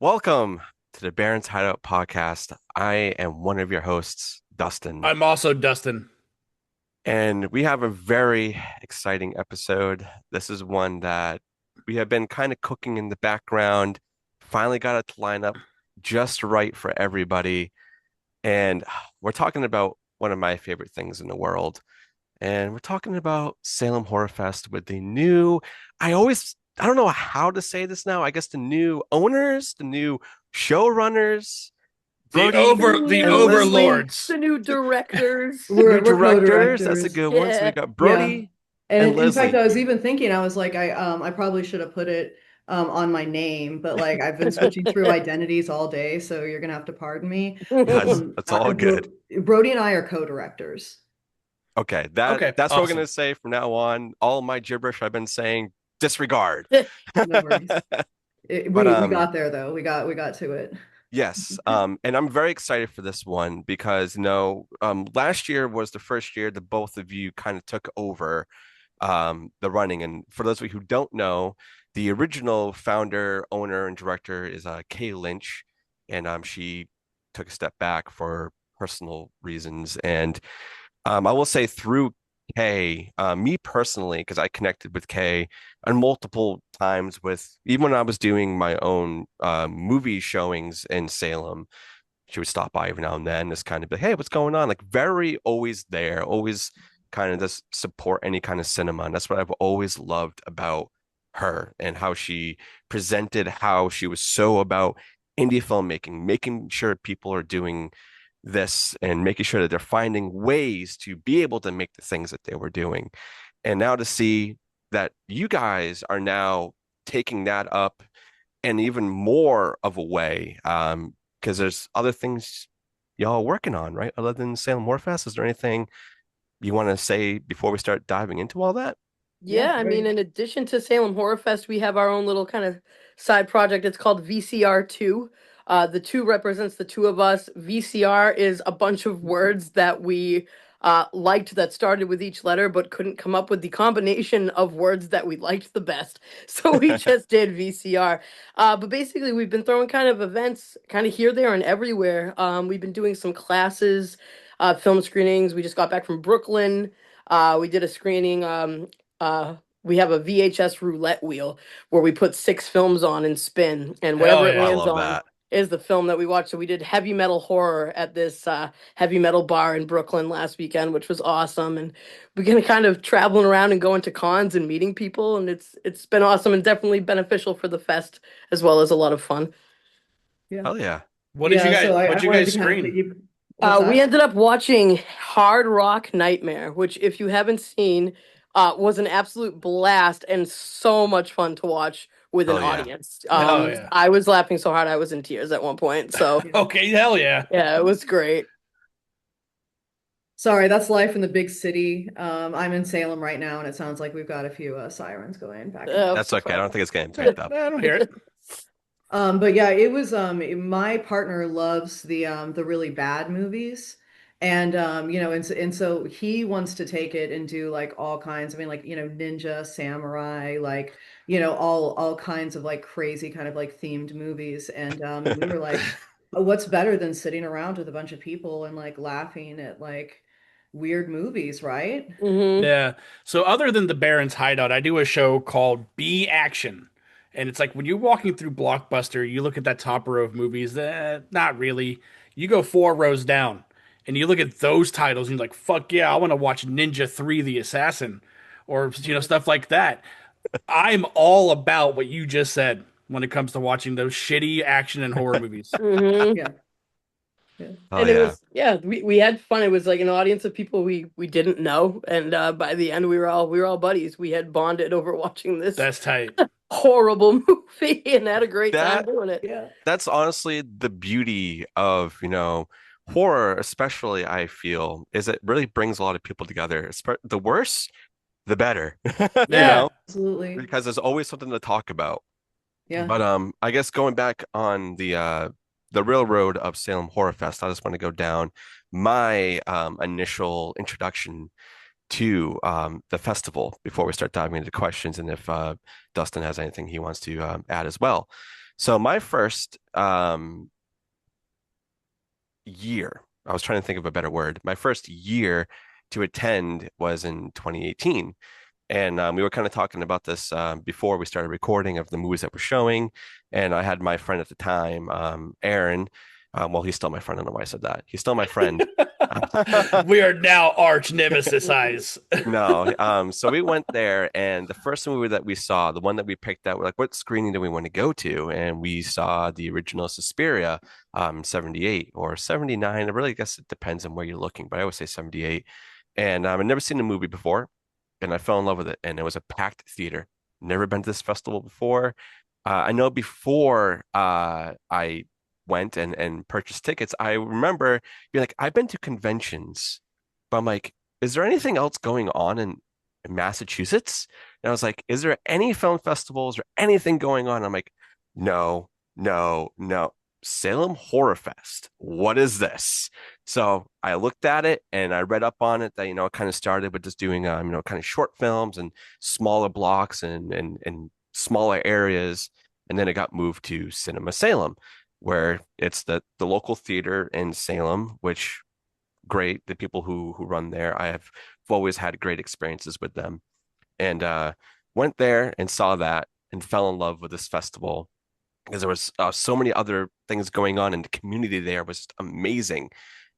Welcome to the Barrens Hideout podcast. I am one of your hosts, Dustin, I'm also Dustin. and we have a very exciting episode. This is one that we have been kind of cooking in the background, finally got it to line up just right for everybody. And we're talking about one of my favorite things in the world. And we're talking about Salem Horror Fest with the new, I don't know how to say this now. I guess the new owners, the new showrunners, The Brody over the and Leslie, overlords. The new directors. new We're directors. That's a co-directors. good one. So we Yeah. got Yeah. Brody And and in fact, Leslie. I was even thinking, I was like, I probably should have put it on my name, but like I've been switching through identities all day, so you're gonna have to pardon me. That's all good. Brody and I are co-directors. Okay, that's Okay, what we're awesome. gonna say from now on. All my gibberish I've been saying, disregard. No worries. But We got there though. We got to it. yes, and I'm very excited for this one because last year was the first year that both of you kind of took over the running. And for those of you who don't know, the original founder, owner, and director is Kay Lynch, and she took a step back for personal reasons. And I will say through Kay, me personally, because I connected with Kay on multiple times with even when I was doing my own movie showings in Salem, she would stop by every now and then, just kind of be, hey, what's going on? Like very always there, always kind of just support any kind of cinema. And that's what I've always loved about her and how she presented, how she was so about indie filmmaking, making sure people are doing this and making sure that they're finding ways to be able to make the things that they were doing. And now to see that you guys are now taking that up and even more of a way, because there's other things y'all are working on, right? Other than Salem Horror Fest, is there anything you want to say before we start diving into all that? Yeah, Yeah, I mean, very. in addition to Salem Horror Fest, we have our own little kind of side project. It's called VCR2. The two represents the two of us. VCR is a bunch of words that we liked that started with each letter, but couldn't come up with the combination of words that we liked the best. So we just did VCR. But basically, we've been throwing kind of events kind of here, there, and everywhere. We've been doing some classes, film screenings. We just got back from Brooklyn. We did a screening. Uh, we have a VHS roulette wheel where we put six films on and spin, and Hell whatever it Oh, I yeah. lands love on that. is the film that we watched. So we did heavy metal horror at this heavy metal bar in Brooklyn last weekend, which was awesome. And we're gonna kind of traveling around and going to cons and meeting people, and it's been awesome and definitely beneficial for the fest as well as a lot of fun. Yeah. Hell yeah. Yeah, so I What'd you wanted to guys kind of screen? piggy. What's We that? ended up watching Hard Rock Nightmare, which, if you haven't seen, was an absolute blast and so much fun to watch with an Hell yeah. audience. Hell yeah. I was laughing so hard I was in tears at one point. So Yeah. Okay, hell yeah. yeah, it was great. Sorry, that's life in the big city. I'm in Salem right now, and it sounds like we've got a few sirens going back and forth. That's okay. I don't think it's getting Sorry. picked up. I don't hear it. But yeah, it was my partner loves the really bad movies. And and so he wants to take it and do like all kinds, I mean like, ninja, samurai, like, all kinds of like crazy kind of like themed movies. And we were like, what's better than sitting around with a bunch of people and like laughing at like weird movies, right? hmm Yeah. So other than the Barrens Hideout, I do a show called B Action. And it's like when you're walking through Blockbuster, you look at that top row of movies, not really. You go four rows down and you look at those titles and you're like, fuck yeah, I want to watch Ninja 3 The Assassin or stuff like that. I'm all about what you just said when it comes to watching those shitty action and horror movies. hmm Yeah. Yeah. Oh And it yeah. was, yeah, we had fun. It was like an audience of people we didn't know, and by the end we were all buddies. We had bonded over watching this That's tight. horrible movie and had a great time That doing it. Yeah. that's honestly the beauty of, horror, especially I feel, is it really brings a lot of people together. The worse, the better, you Yeah. Yeah. know, Absolutely. because there's always something to talk about. Yeah. But I guess going back on the railroad of Salem Horror Fest, I just want to go down my initial introduction to the festival before we start diving into questions and if Dustin has anything he wants to add as well. So my first year, I was trying to think of a better word. My first year to attend was in 2018. And we were kind of talking about this before we started recording of the movies that we're showing. And I had my friend at the time, Aaron. Well, he's still my friend. I don't know why I said that. He's still my friend. We are now arch nemesis eyes. No, so we went there, and the first movie that we saw, the one that we picked out, we're like, what screening do we want to go to? And we saw the original Suspiria, 78 or 79. I really guess it depends on where you're looking, but I always say 78. And I'd never seen the movie before, and I fell in love with it. And it was a packed theater. Never been to this festival before. I know before I went and purchased tickets, I remember being like, I've been to conventions, but I'm like, is there anything else going on in Massachusetts? And I was like, is there any film festivals or anything going on? I'm like, no, no, no. Salem Horror Fest. What is this? So I looked at it and I read up on it that, it kind of started with just doing, kind of short films and smaller blocks and smaller areas. And then it got moved to Cinema Salem, where it's the local theater in Salem, which great. The people who run there, I've always had great experiences with them. And went there and saw that and fell in love with this festival because there was so many other things going on, and the community there was just amazing.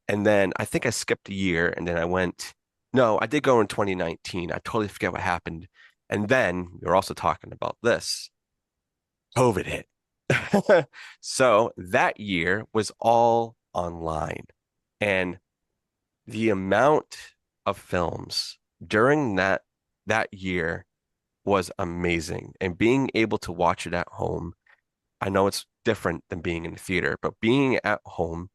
And then I think I skipped a year, and then I went. No, I did go in 2019. I totally forget what happened. And then we are also talking about this. COVID hit. So that year was all online. And the amount of films during that year was amazing. And being able to watch it at home, I know it's different than being in the theater, but being at home,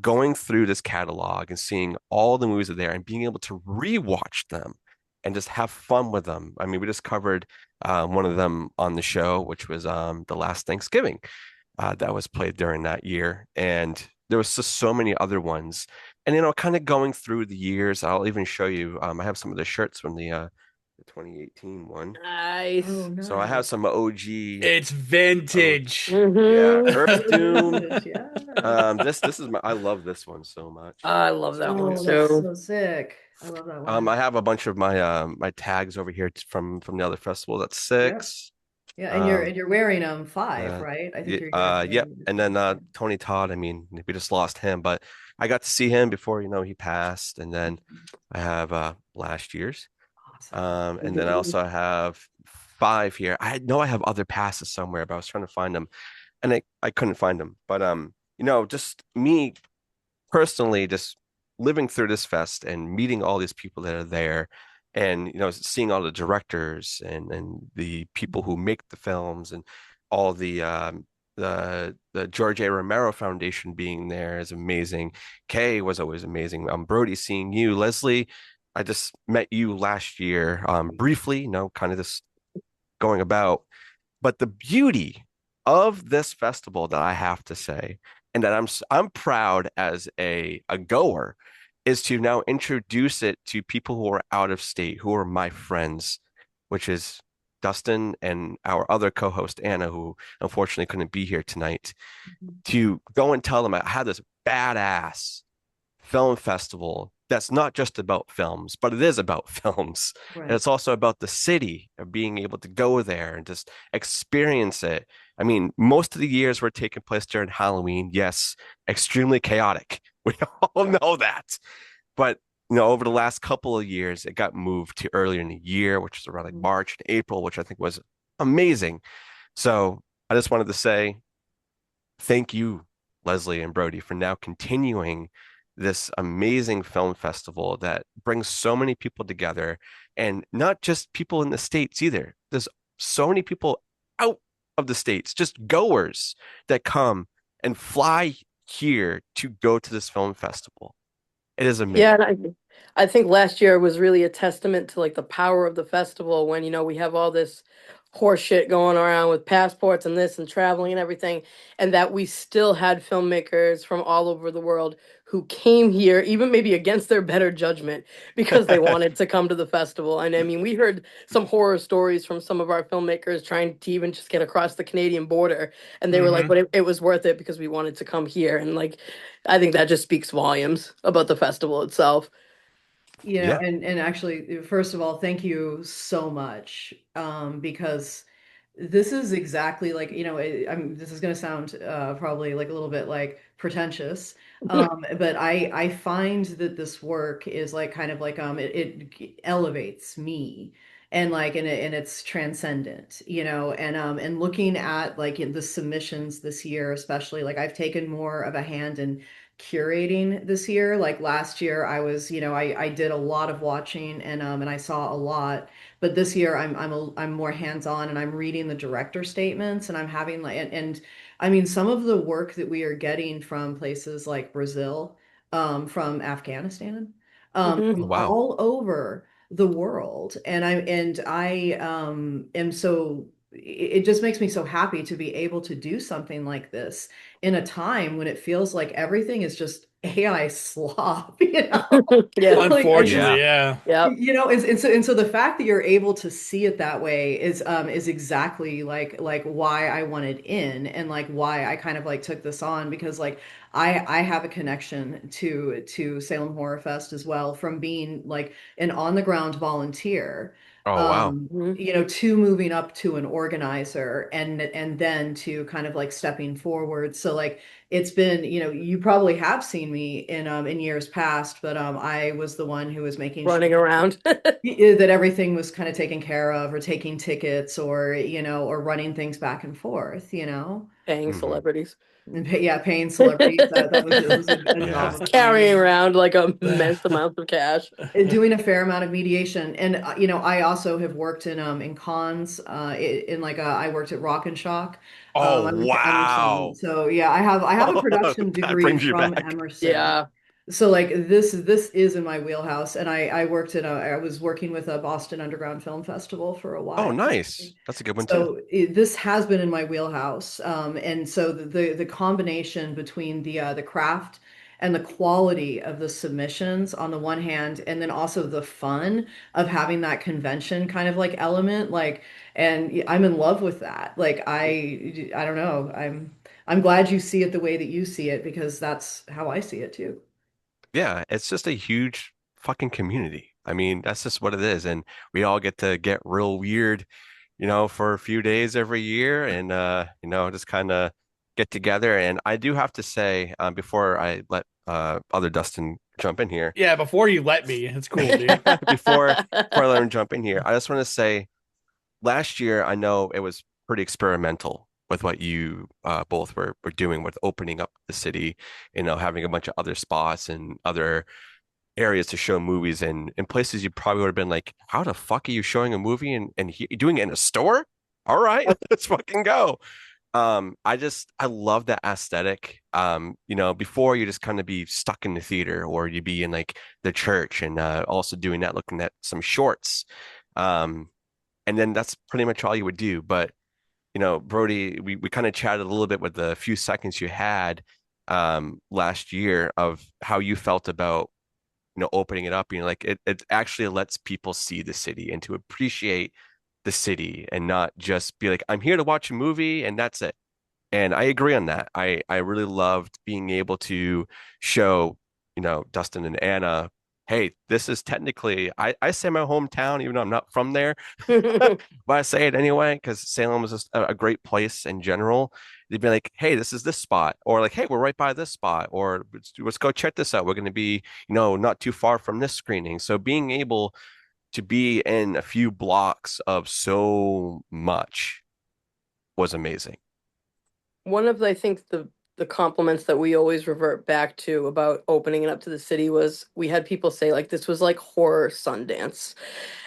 going through this catalog and seeing all the movies are there and being able to rewatch them and just have fun with them. I mean, we just covered one of them on the show, which was The Last Thanksgiving that was played during that year. And there was just so many other ones. And, kind of going through the years, I'll even show you, I have some of the shirts from the 2018 one. Oh, Nice. So I have nice. some OG. It's Oh, vintage. yeah, Mm-hmm. Earth Doom. Yes, yes. This is I love this one so much. I love that one Oh, that's too. so sick. I love that one. I have a bunch of my tags over here from the other festival. That's Yep. six. Yeah, and you're Um, and you're wearing five, Uh, right? I think you're yep. saying And you're then wearing. Tony Todd, I mean, we just lost him, but I got to see him before, he passed. And then I have last year's. Awesome. And then I also have five here. I know I have other passes somewhere, but I was trying to find them and I couldn't find them. But just me personally just living through this fest and meeting all these people that are there and seeing all the directors and the people who make the films and all the George A. Romero Foundation being there is amazing. Kay was always amazing. Brody, seeing you. Leslie, I just met you last year briefly, kind of just going about. But the beauty of this festival that I have to say, and that I'm proud as a goer, is to now introduce it to people who are out of state, who are my friends, which is Dustin and our other co-host Anna, who unfortunately couldn't be here tonight, to go and tell them I had this badass film festival that's not just about films, but it is about films. And Right. it's also about the city of being able to go there and just experience it. I mean, most of the years were taking place during Halloween. Yes, extremely chaotic. We all know that. But over the last couple of years, it got moved to earlier in the year, which is around like March and April, which I think was amazing. So I just wanted to say thank you, Leslie and Brody, for now continuing this amazing film festival that brings so many people together and not just people in the States either. There's so many people out of the States, just goers that come and fly here to go to this film festival. It is Yeah, amazing. and I think last year was really a testament to like the power of the festival when, we have all this horse shit going around with passports and this and traveling and everything, and that we still had filmmakers from all over the world who came here, even maybe against their better judgment, because they wanted to come to the festival. And I mean, we heard some horror stories from some of our filmmakers trying to even just get across the Canadian border, and they were like, Hmm. but it was worth it because we wanted to come here. And like, I think that just speaks volumes about the festival itself. You know, Yeah. and actually, first of all, thank you so much, because this is exactly like, this is going to sound probably like a little bit like pretentious, but I find that this work is like kind of like it elevates me, and like and it's transcendent, and looking at like the submissions this year, especially like I've taken more of a hand in curating this year. Like last year I was, I did a lot of watching, and I saw a lot. But this year I'm more hands-on, and I'm reading the director statements, and I'm having like, and I mean, some of the work that we are getting from places like Brazil, from Afghanistan, Hmm. Oh, from wow. all over the world. And I am so, it just makes me so happy to be able to do something like this in a time when it feels like everything is just AI slop, Yeah. Like I Unfortunately, Yeah. yeah. Yep. and so the fact that you're able to see it that way is exactly like why I wanted in, and like why I kind of like took this on, because like I have a connection to Salem Horror Fest as well, from being like an on the ground volunteer, Oh, wow. Mhm. to moving up to an organizer, and then to kind of like stepping forward. So like it's been, you probably have seen me in years past, but I was the one who was making sure Running around, that everything was kind of taken care of, or taking tickets, or running things back and forth, paying Hmm. celebrities. yeah, paying celebrities. That was a job Yeah. Just of carrying mine. around like immense amounts of cash. Doing a fair amount of mediation, and I also have worked in cons, in like I worked at Rock and Shock, Oh, I went to Emerson. wow. So yeah, I have a production That degree brings you from back. Emerson. Yeah, So like this is in my wheelhouse, and I was working with a Boston Underground Film Festival for a Oh, while. nice. That's a good one too. So this has been in my wheelhouse, and so the combination between the craft and the quality of the submissions on the one hand, and then also the fun of having that convention kind of like element, like, and I'm in love with that. Like I don't know, I'm glad you see it the way that you see it, because that's how I see it too. Yeah, it's just a huge fucking community. I mean, that's just what it is. And we all get to get real weird, for a few days every year and just kind of get together. And I do have to say, before I let other Dustin jump in here, Yeah, before you let me, it's cool, dude. before I let him jump in here, I just want to say last year I know it was pretty experimental with what you both were doing with opening up the city, having a bunch of other spots and other areas to show movies in places you probably would have been like, how the fuck are you showing a movie and doing it in a store? All right, let's fucking go. I love that aesthetic. Before you just kind of be stuck in the theater or you'd be in like the church and also doing that, looking at some shorts. Um, and then that's pretty much all you would do. But Brody, we kind of chatted a little bit with the few seconds you had last year of how you felt about opening it up, like it actually lets people see the city and to appreciate the city and not just be like, I'm here to watch a movie and that's it. And I agree on that. I really loved being able to show, Dustin and Anna, hey, this is technically I say my hometown, even though I'm not from there, but I say it anyway because Salem is just a great place in general. They'd be like, hey, this is this spot, or like, hey, we're right by this spot, or let's go check this out. We're going to be, not too far from this screening. So being able to be in a few blocks of so much was amazing. One of I think the compliments that we always revert back to about opening it up to the city was we had people say like this was like horror Sundance.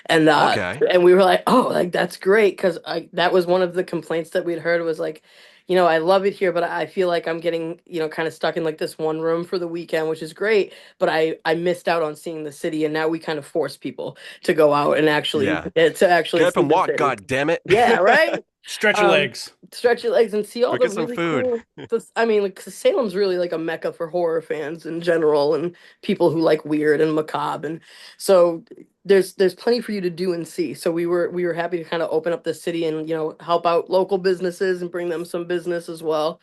And Okay. and we were like, oh, like that's great because I that was one of the complaints that we'd heard was like, I love it here, but I feel like I'm getting, kind of stuck in like this one room for the weekend, which is great, but I missed out on seeing the city, and now we kind of force people to go out and actually Yeah. to actually Get up see and the walk, city. God damn it. Yeah, right? Stretch your um, legs. stretch your legs and see all Go the get some really food. cool. I mean, like Salem's really like a mecca for horror fans in general and people who like weird and macabre, and so there's plenty for you to do and see. So we were happy to kind of open up the city and help out local businesses and bring them some business as well.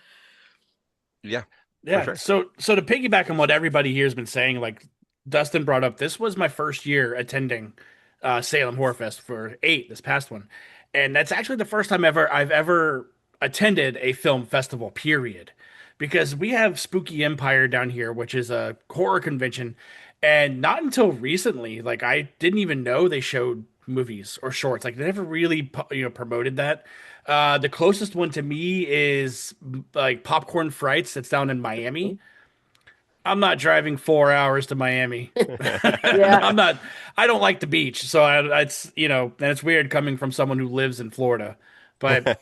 Yeah, for Yeah. sure. So to piggyback on what everybody here has been saying, like Dustin brought up, this was my first year attending Salem Horror Fest for eight, this past one. And that's actually the first time I've ever attended a film festival, period. Because we have Spooky Empire down here, which is a horror convention. And not until recently, like I didn't even know they showed movies or shorts. Like they never really promoted that. The closest one to me is like Popcorn Frights that's down in Miami. I'm not driving 4 hours to Miami. Yeah. I'm not. I don't like the beach, so it's and it's weird coming from someone who lives in Florida. But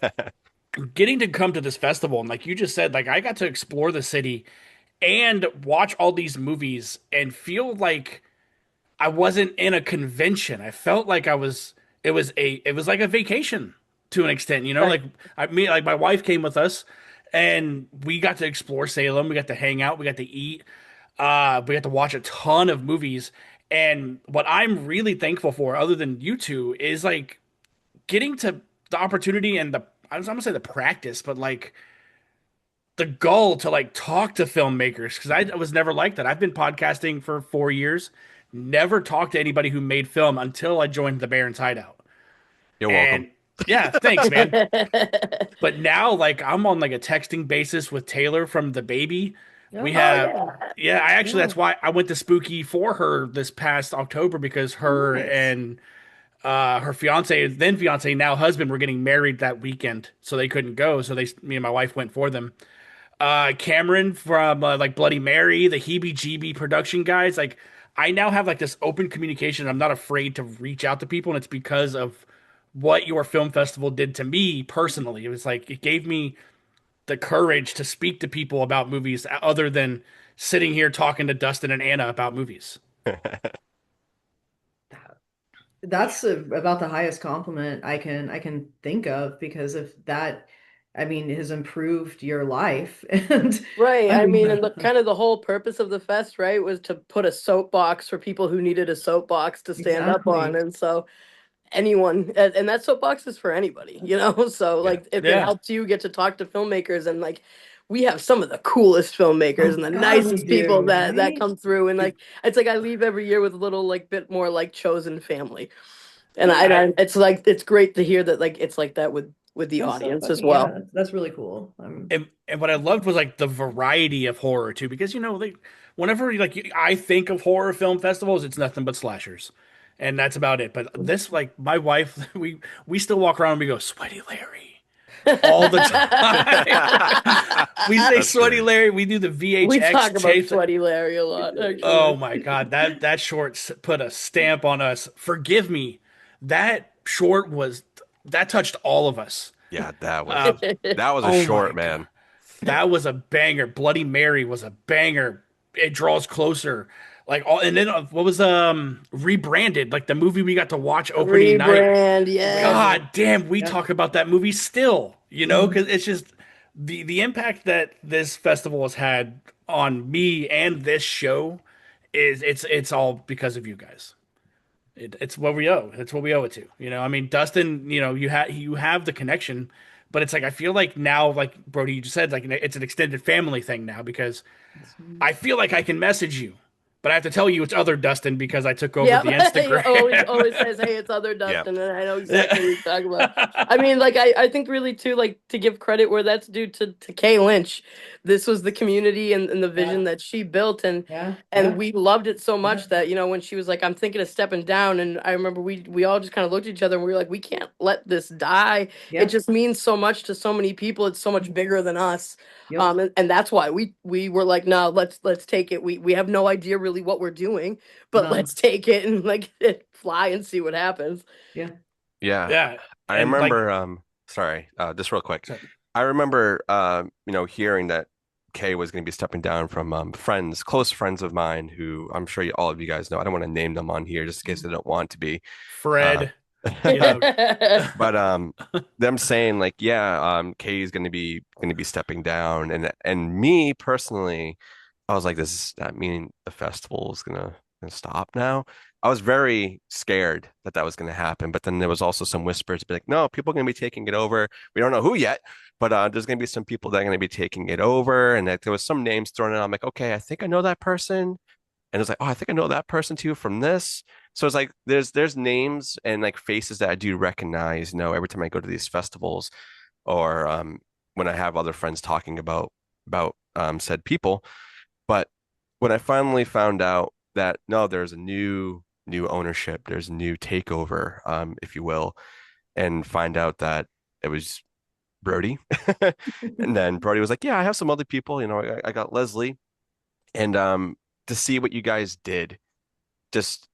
getting to come to this festival and like you just said, like I got to explore the city and watch all these movies and feel like I wasn't in a convention. I felt like I was. It was like a vacation to an extent. Right. Like like my wife came with us, and we got to explore Salem. We got to hang out. We got to eat. We got to watch a ton of movies. And what I'm really thankful for, other than you two, is like getting to the opportunity and I was gonna say the practice, but like the goal to like talk to filmmakers because I was never like that. I've been podcasting for 4 years, never talked to anybody who made film until I joined the Barrens Hideout. You're welcome. And yeah, thanks, man. But now, like, I'm on like a texting basis with Taylor from The Baby. We Oh have, yeah. yeah, I actually, Yeah. that's why I went to Spooky for her this past October because Oh, her nice. and her fiance, then fiance, now husband, were getting married that weekend, so they couldn't go. So me and my wife went for them. Cameron from like Bloody Mary, the Heebie Jeebie production guys. Like, I now have like this open communication. I'm not afraid to reach out to people, and it's because of what your film festival did to me personally. It was like it gave me the courage to speak to people about movies other than sitting here talking to Dustin and Anna about movies. That's about the highest compliment I can think of because of that, I mean, has improved your life. And Right. I I mean, mean, and the kind of the whole purpose of the fest, right, was to put a soapbox for people who needed a soapbox to stand up on. exactly. And so anyone, and that soapbox is for anybody, So Yeah. like if it Yeah. helps you get to talk to filmmakers and like we have some of the coolest filmmakers Oh and the God, we nicest people do, that right? come through, and like it's like I leave every year with a little like bit more like chosen family. And Yeah, it's like it's great to hear that like it's like that with the that's so audience as funny. well. Yeah, that's really cool. And what I loved was like the variety of horror too, because like whenever I think of horror film festivals, it's nothing but slashers, and that's about it. But this, like my wife, we still walk around and we go, Sweaty Larry, all the time. We say That's Sweaty great. Larry. We do the We VHX talk about tape. Sweaty Larry a lot, Oh actually. my God, that short put a stamp on us. Forgive me, that short was that touched all of us. Yeah, that was Uh, that was a oh short my God. man. That was a banger. Bloody Mary was a banger. It draws closer. Like all, and then what was rebranded? Like the movie we got to watch opening night. Rebrand, yes. God damn, we Yep. talk about that movie still, Mhm. because it's just the impact that this festival has had on me and this show is it's all because of you guys. It's what we owe. It's what we owe it to. I mean, Dustin, you have the connection, but it's like I feel like now, like Brody, you just said, like it's an extended family thing now because I feel like I can message you, but I have to tell you it's other Dustin because I took over Yeah, the he always Instagram. says, "Hey, it's other Yeah. Dustin," and I know exactly what Yeah. you're talking about. I mean, like I think really too, like to give credit where that's due to Kay Lynch. This was the community and the Yeah, vision that she built, and yeah, and yeah, we loved it so yeah, much that when she was like, "I'm thinking of stepping down," and I remember we all just kind of looked at each other and we were like, "We can't let this die. It yeah. just means so much to so many people. It's so much bigger than us." Yep. And that's why we were like, no, let's take it. We have no idea really what we're doing, but None. let's take it and like fly and see what happens. Yeah. Yeah. Yeah, I and like, remember sorry, just real quick. I remember hearing that Kay was going to be stepping down from friends, close friends of mine who I'm sure all of you guys know. I don't want to name them on here just in case they don't want to be. Uh Fred. Yeah. But them saying like, yeah, Kay is gonna be stepping down, and me personally, I was like, does that mean the festival is gonna stop now? I was very scared that that was gonna happen, but then there was also some whispers to be like, no, people are gonna be taking it over. We don't know who yet, but there's gonna be some people that are gonna be taking it over, and that there was some names thrown in. I'm like, okay, I think I know that person. And it's like, oh, I think I know that person too from this. So it's like there's names and like faces that I do recognize, every time I go to these festivals or when I have other friends talking about said people. But when I finally found out that no, there's a new ownership, there's a new takeover, if you will, and find out that it was Brody. And then Brody was like, yeah, I have some other people, I got Leslie. And to see what you guys did, just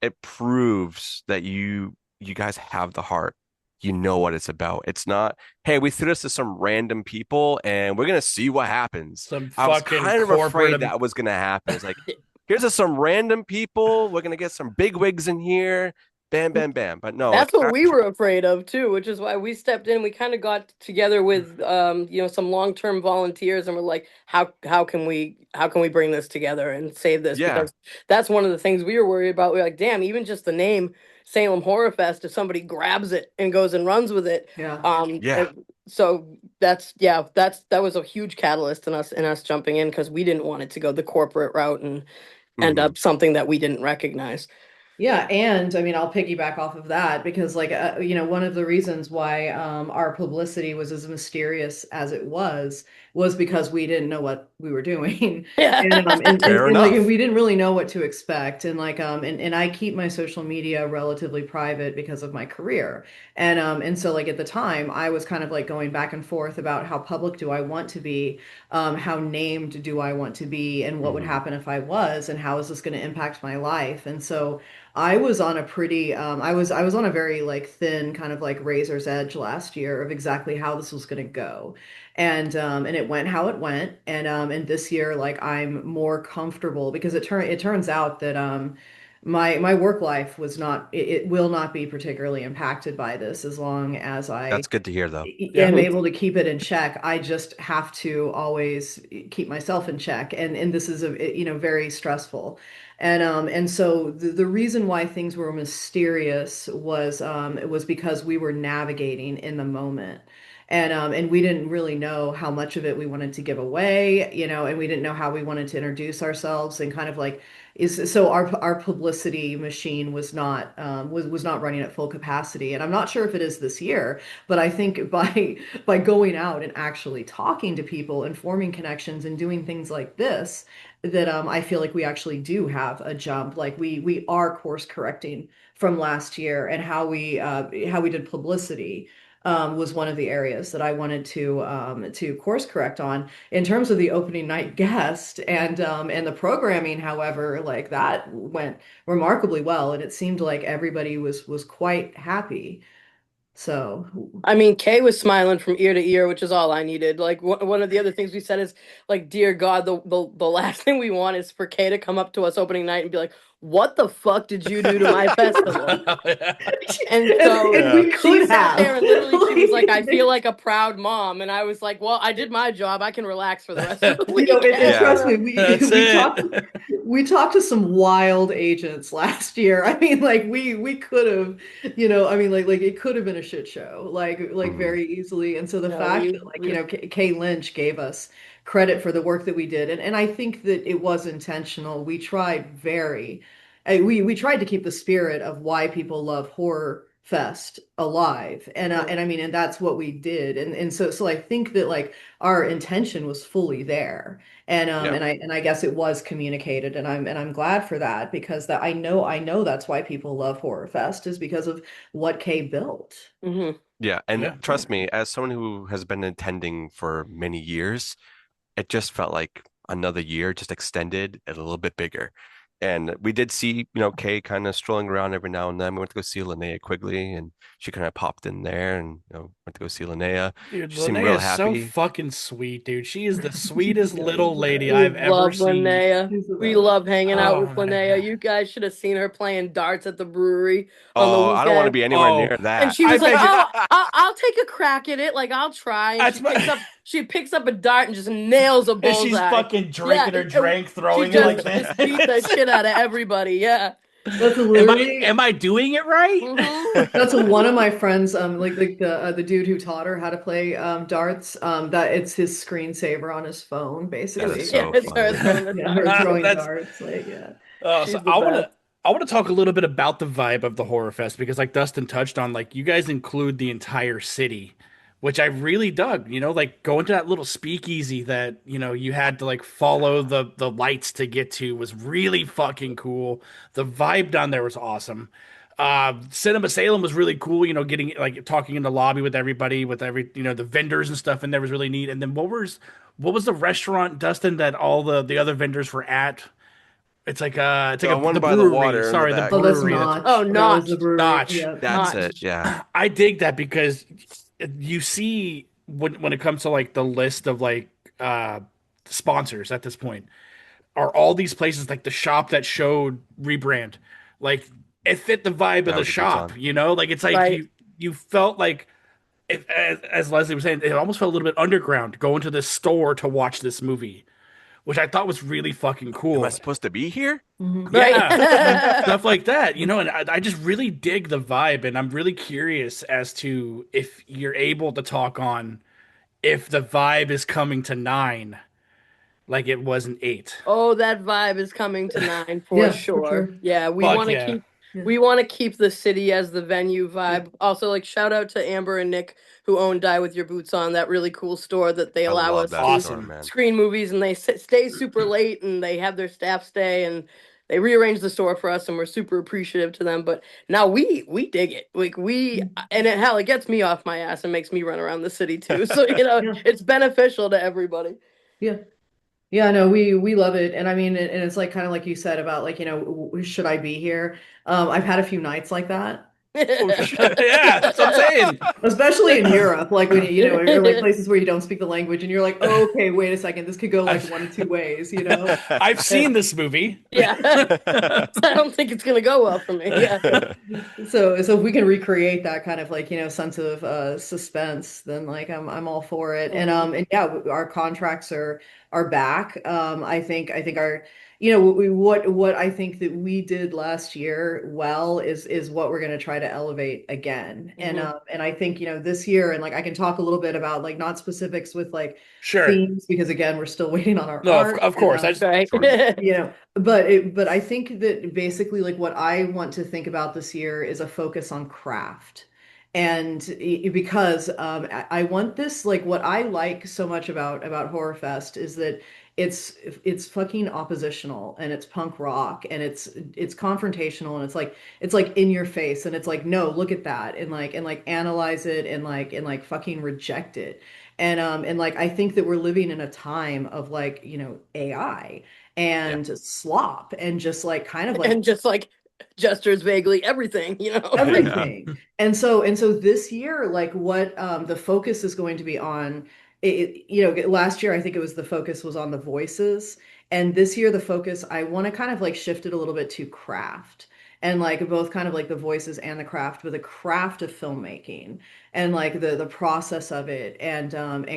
it proves that you guys have the heart. You know what it's about. It's not, hey, we threw this to some random people and we're gonna see what happens. Some I was fucking kind of afraid that was gonna happen. It's like, here's just some random people. We're gonna get some big wigs in here. Bam, bam, bam. But no, it That's what we actually, were afraid of too, which is why we stepped in. We kind of got together with some long-term volunteers and we're like, how can we bring this together and save this? yeah, Because that's one of the things we were worried about. We are like, damn, even just the name Salem Horror Fest, if somebody grabs it and goes and runs with it, Yeah. yeah. so that was a huge catalyst in us jumping in because we didn't want it to go the corporate route and end Hmm. up something that we didn't recognize. Yeah, and I mean, I'll piggyback off of that because, like, one of the reasons why our publicity was as mysterious as it was because we didn't know what we were doing, and Fair like enough. we didn't really know what to expect, and like and I keep my social media relatively private because of my career, and so like at the time I was kind of like going back and forth about how public do I want to be, how named do I want to be, and what would Hmm. happen if I was, and how is this going to impact my life, and so. I was on a pretty I was on a very like thin kind of like razor's edge last year of exactly how this was going to go. And it went how it went. And this year like I'm more comfortable because it turns out that my work life was not it will not be particularly impacted by this as long as I That's good to hear, though. Yeah. am able to keep it in check. I just have to always keep myself in check, and this is very stressful. And so the reason why things were mysterious was because we were navigating in the moment. And we didn't really know how much of it we wanted to give away, and we didn't know how we wanted to introduce ourselves and kind of like is so our publicity machine was not running at full capacity. And I'm not sure if it is this year, but I think by going out and actually talking to people and forming connections and doing things like this, that I feel like we actually do have a jump. Like we are course correcting from last year, and how we did publicity was one of the areas that I wanted to course correct on. In terms of the opening night guest and the programming, however, like that went remarkably well, and it seemed like everybody was quite happy. So I mean, Kay was smiling from ear to ear, which is all I needed. Like one of the other things we said is like, dear God, the last thing we want is for Kay to come up to us opening night and be like, "What the fuck did you do to my festival?" And and so Yeah. we she could sat have there and literally she was like, "I feel like like a proud mom," and I was like, "Well, I did my job. I can relax for the rest of the and weekend." Yeah. trust me, we That's we it. talked to some wild agents last year. I mean, like we could have, I mean, like it could have been a shit show, like Hmm. very easily. And so the No, fact we that like, we Kay Lynch gave us credit for the work that we did, and I think that it was intentional. We tried we tried to keep the spirit of why people love horror fest alive, and I mean, and that's what we did, and so I think that like our intention was fully there, Yeah. and I guess it was communicated, and I'm glad for that because that I know that's why people love horror fest is because of what Kay built. Mhm. Yeah. And Yeah. trust me, as someone who has been attending for many years, it just felt like another year just extended and a little bit bigger. And we did see, Kay kind of strolling around every now and then. We went to go see Linnea Quigley, and she kind of popped in there, and went to go see Linnea. Dude, She seemed Linnea real is so happy. fucking sweet, dude. She is the She's sweetest so little lady We I've good. ever love seen. Linnea. She's the We best. love hanging out Oh with my Linnea. God. You guys should have seen her playing darts at the brewery on the Oh, I don't want to weekend. be anywhere Oh, near And that. she I was like, bet you "Oh, I'll take a crack at it. Like I'll try." And that's my she picks up a dart and just nails a and she's bullseye. fucking Yeah, drinking her drink, she throwing it like just beat the this. shit out of everybody. Yeah. That's Am I literally am I doing it right? Hmm. that's one of my friends, like the dude who taught her how to play darts. That it's his screensaver on his phone, That is It's, basically. yeah, so it's her funny. throwing the Yeah, her darts. throwing That's darts, like yeah. so She's the best. I want to talk a little bit about the vibe of the Horror Fest because like Dustin touched on, like you guys include the entire city, which I really dug. Like going to that little speakeasy that, you had to like follow the lights to get to was really fucking cool. The vibe down there was awesome. Cinema Salem was really cool, getting like talking in the lobby with everybody, with the vendors and stuff, and that was really neat. And then what was the restaurant, Dustin, that all the other vendors were at? It's like The one the by the brewery. water in the Sorry, the back. Oh, that's brewery. That's Oh, Notch. That was the Notch. brewery. Notch. Yeah. That's Notch. it. Yeah. I dig that because you see when it comes to like the list of like sponsors at this point are all these places like the shop that showed rebrand. Like it fit the vibe of That the was a good shop, time. like it's like Right. you felt like as Leslie was saying, it almost felt a little bit underground going to this store to watch this movie, which I thought was really fucking Am I cool. supposed to be here? Mhm. Right. Yeah, stuff like that, and I just really dig the vibe, and I'm really curious as to if you're able to talk on if the vibe is coming to nine like it was an eight. Oh, that vibe is coming to nine for Yeah, for sure. sure. Yeah, we Fuck want to yeah. keep Yeah. we want to keep the city as the venue Yeah. vibe. Also, like shout out to Amber and Nick who own Die with Your Boots On, that really cool store that they I allow love us that to store, Awesome. man. screen movies and they stay super late and they have their staff stay and they rearrange the store for us and we're super appreciative to them. But now we dig it. Like we and hell, it gets me off my ass and makes me run around the city too. So Yeah. it's beneficial to everybody. Yeah. Yeah, no, we love it. And I mean, and it's like kind of like you said about like, should I be here? I've had a few nights like that. Oh shit. Yeah, that's what I'm saying. Especially in Europe, like when or like places where you don't speak the language and you're like, oh, okay, wait a second, this could go like I've, one of two ways. I've seen this movie. Yeah. I don't think it's gonna go well for me. Yeah. So if we can recreate that kind of like, sense of suspense, then like I'm all for it. And Mhm. and yeah, our contracts are back. I think our what I think that we did last year well is what we're going to try to elevate again. And Mhm. and I think this year, and like I can talk a little bit about like not specifics with like Sure. themes because again we're still waiting on our No, of, art. of And course. I just Right. Sure. but I think that basically like what I want to think about this year is a focus on craft. And because I want this like what I like so much about Horror Fest is that it's fucking oppositional and it's punk rock and it's confrontational and it's like in your face and it's like no look at that and like analyze it and like fucking reject it and like I think that we're living in a time of like AI Yeah. and slop and just like kind of like And just like gestures vaguely everything. Yeah. everything. And so this year, like what the focus is going to be on last year I think it was the focus was on the voices. And this year the focus I want to kind of like shift it a little bit to craft. And like both kind of like the voices and the craft, but the craft of filmmaking and like the process of it and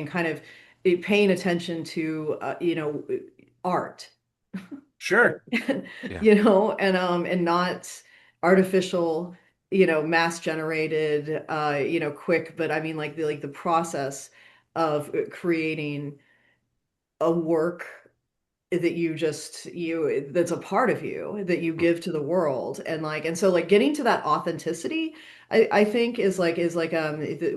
kind of paying attention to art. sure. Yeah. And not artificial, mass generated, quick, but I mean like the process of creating a work that you that's a part of you that you give to the world and so like getting to that authenticity I think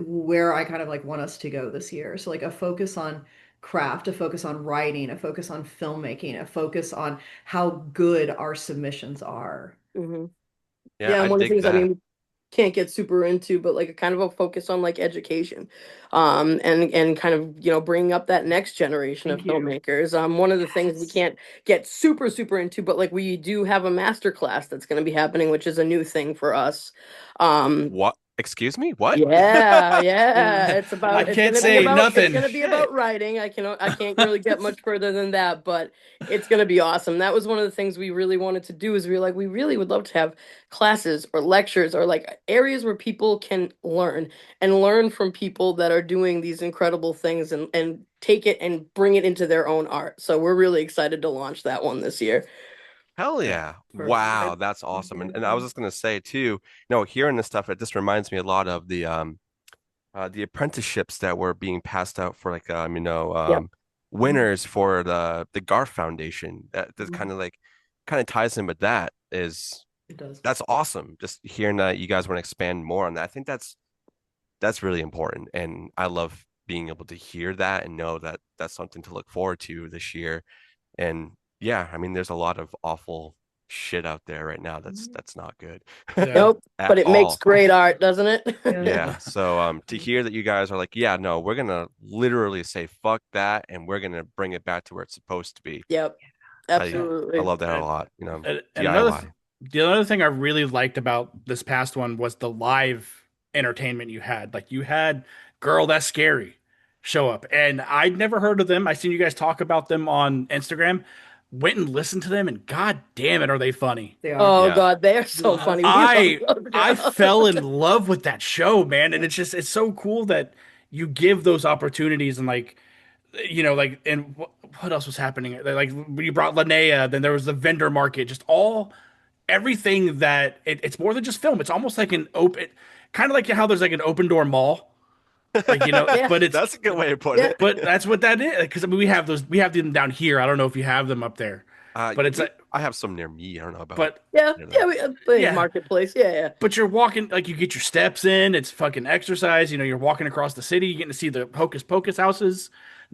where I kind of like want us to go this year, so like a focus on craft, a focus on writing, a focus on filmmaking, a focus on how good our submissions are. Hmm. Yeah, Yeah, I and one of the dig things, I that. mean, can't get super into, but like a kind of a focus on like education, and kind of bringing up that next generation of Thank you. filmmakers. One of the things we can't get super into, but like we do have a master class that's going to be happening, which is a new thing for us. Um, What? Excuse me? What? yeah, yeah. Yeah. I It's can't gonna be say about nothing. Shit. writing. I can't really get much further than that, but it's gonna be awesome. That was one of the things we really wanted to do is we were like, we really would love to have classes or lectures or like areas where people can learn and learn from people that are doing these incredible things and take it and bring it into their own art. So we're really excited to launch that one this year. Hell Yeah. yeah. Perfect. Wow, that's Thank awesome. you. And I was just gonna say too, hearing this stuff, it just reminds me a lot of the apprenticeships that were being passed out for like Yep. winners for the Garf Foundation. That Mhm. kind of ties in with that is It does. that's awesome. Just hearing that you guys want to expand more on that. I think that's really important. And I love being able to hear that and know that that's something to look forward to this year. And yeah, I mean, there's a lot of awful shit out there right now that's not good Yeah. Nope. at But it makes all. great art, doesn't Yeah. it? Yeah. So to hear that you guys are like, yeah, no, we're gonna literally say fuck that and we're gonna bring it back to where it's supposed to be. Yep. I I Absolutely. love that a And, lot, and another th DIY. the other thing I really liked about this past one was the live entertainment you had. Like you had Girl That's Scary show up, and I'd never heard of them. I seen you guys talk about them on Instagram. Went and listened to them, and god damn it, are they funny! They are. Oh Yeah. God, they are so Yes. funny. We love I those I fell girls. in love with that show, man, and Yeah. it's so cool that you give those opportunities and like like and what else was happening? Like when you brought Linnea, then there was the vendor market, just all everything that it's more than just film. It's almost like an open, kind of like how there's like an open door mall, like Yeah, but it's That's a good way of putting yeah, it. but that's what that is. Because I mean, we have them down here. I don't know if you have them up there, but it's like, I have some near me. I don't know about but yeah, near yeah. there. yeah. Marketplace. Yeah, yeah. But you're walking like you get your steps in. It's fucking exercise. You're walking across the city. You're getting to see the Hocus Pocus houses.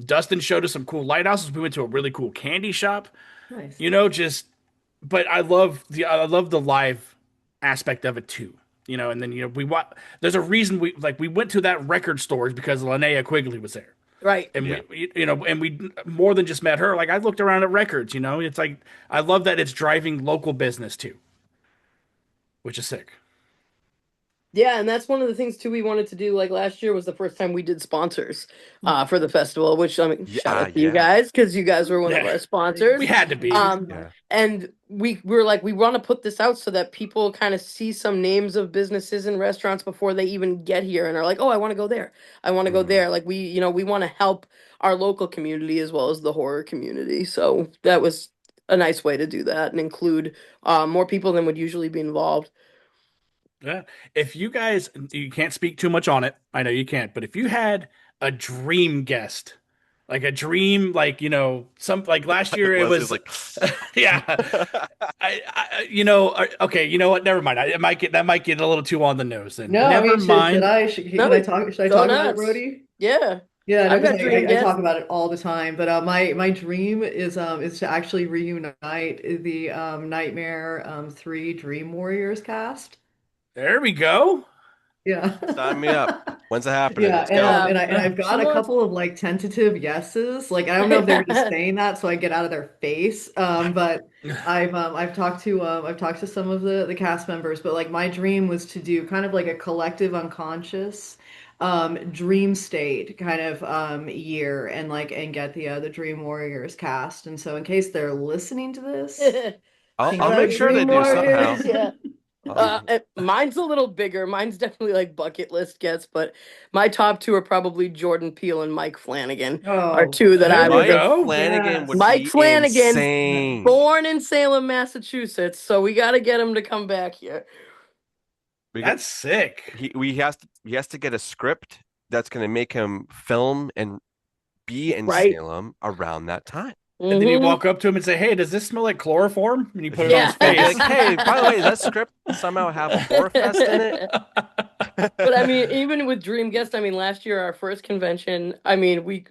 Dustin showed us some cool lighthouses. We went to a really cool candy shop. Nice. Just but I love the live aspect of it too. And then there's a reason we went to that record store because Linnea Quigley was there. Right. And Yeah. we more than just met her. Like I looked around at records, it's like I love that it's driving local business too, which is sick. Yeah, and that's one of the things too we wanted to do. Like last year was the first time we did sponsors Mm. for the festival, which I mean, shout Yeah, out to you yeah. guys because you guys were one of Yeah, our we sponsors. had to be. Thank you so much. Yeah. And we were like, we want to put this out so that people kind of see some names of businesses and restaurants before they even get here and are like, oh, I want to go there. I want to go Mhm. there. Like we want to help our local community as well as the horror community. So that was a nice way to do that and include more people than would usually be involved. Yeah. If you can't speak too much on it. I know you can't, but if you had a dream guest, like a dream, like, some, like last year it Leslie's was, like, yeah, okay, you know what? Never mind. That might get a little too on the nose then. No, I Never mean, mind. can I No, talk? Should I go talk about it, nuts. Brody? Yeah. Yeah, no, I've because got dream I talk guests. about it all the time. But my dream is to actually reunite the Nightmare 3 Dream Warriors cast. There we go. Yeah. sign me up. When's it happening? Yeah, Let's go. and I've She got a wants couple of like tentative yeses. Like I don't know if they're just saying that so I get out of their face. But I've talked to some of the cast members, but like my dream was to do kind of like a collective unconscious dream state kind of year and like and get the Dream Warriors cast. And so in case they're listening to this, think I'll All make about right, sure they Dream do dream. somehow. Warriors. Yeah. Um, Mine's a little bigger. Mine's definitely like bucket list gets, but my top two are probably Jordan Peele and Mike Flanagan are Oh, two that There I we would Mike like. go. Flanagan would yes. Mike be Flanagan, insane. born in Salem, Massachusetts, so we got to get him to come back here. We got That's sick. he has to get a script that's going to make him film and be in Right. Salem around that time. And then you Mhm. walk up to him and say, "Hey, does this smell like chloroform?" And you put it on Yeah. his And be like, face. hey, by the way, does that script somehow have Horror Fest in it? But I mean, even with Dream Guest, I mean, last year our first convention, I mean, we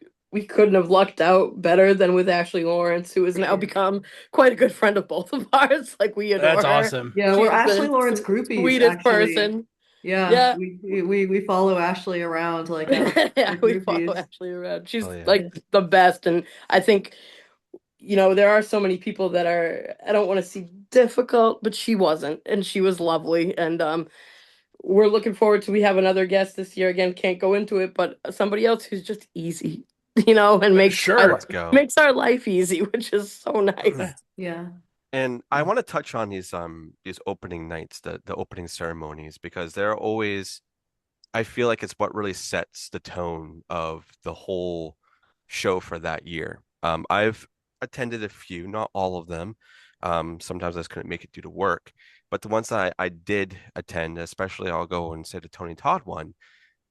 couldn't have lucked out better than with Ashley Lawrence, who has For now sure. become quite a good friend of both of ours. Like we adore That's her. awesome. Yeah, we're She's Ashley the Lawrence groupies, sweetest actually. person. Yeah, Yeah. we follow Ashley around like Yeah, with we follow movies. Ashley around. Oh She's yeah. like the best, and I think there are so many people that are I don't want to see difficult, but she wasn't, and she was lovely, and we're looking forward to we have another guest this year. Again, can't go into it, but somebody else who's just easy, and Sure. Let's go. makes our life easy, which is so nice. Yeah. And I want to touch on these opening nights, the opening ceremonies, because they're always I feel like it's what really sets the tone of the whole show for that year. I've attended a few, not all of them. Sometimes I just couldn't make it due to work, but the ones that I did attend, especially I'll go and say the Tony Todd one,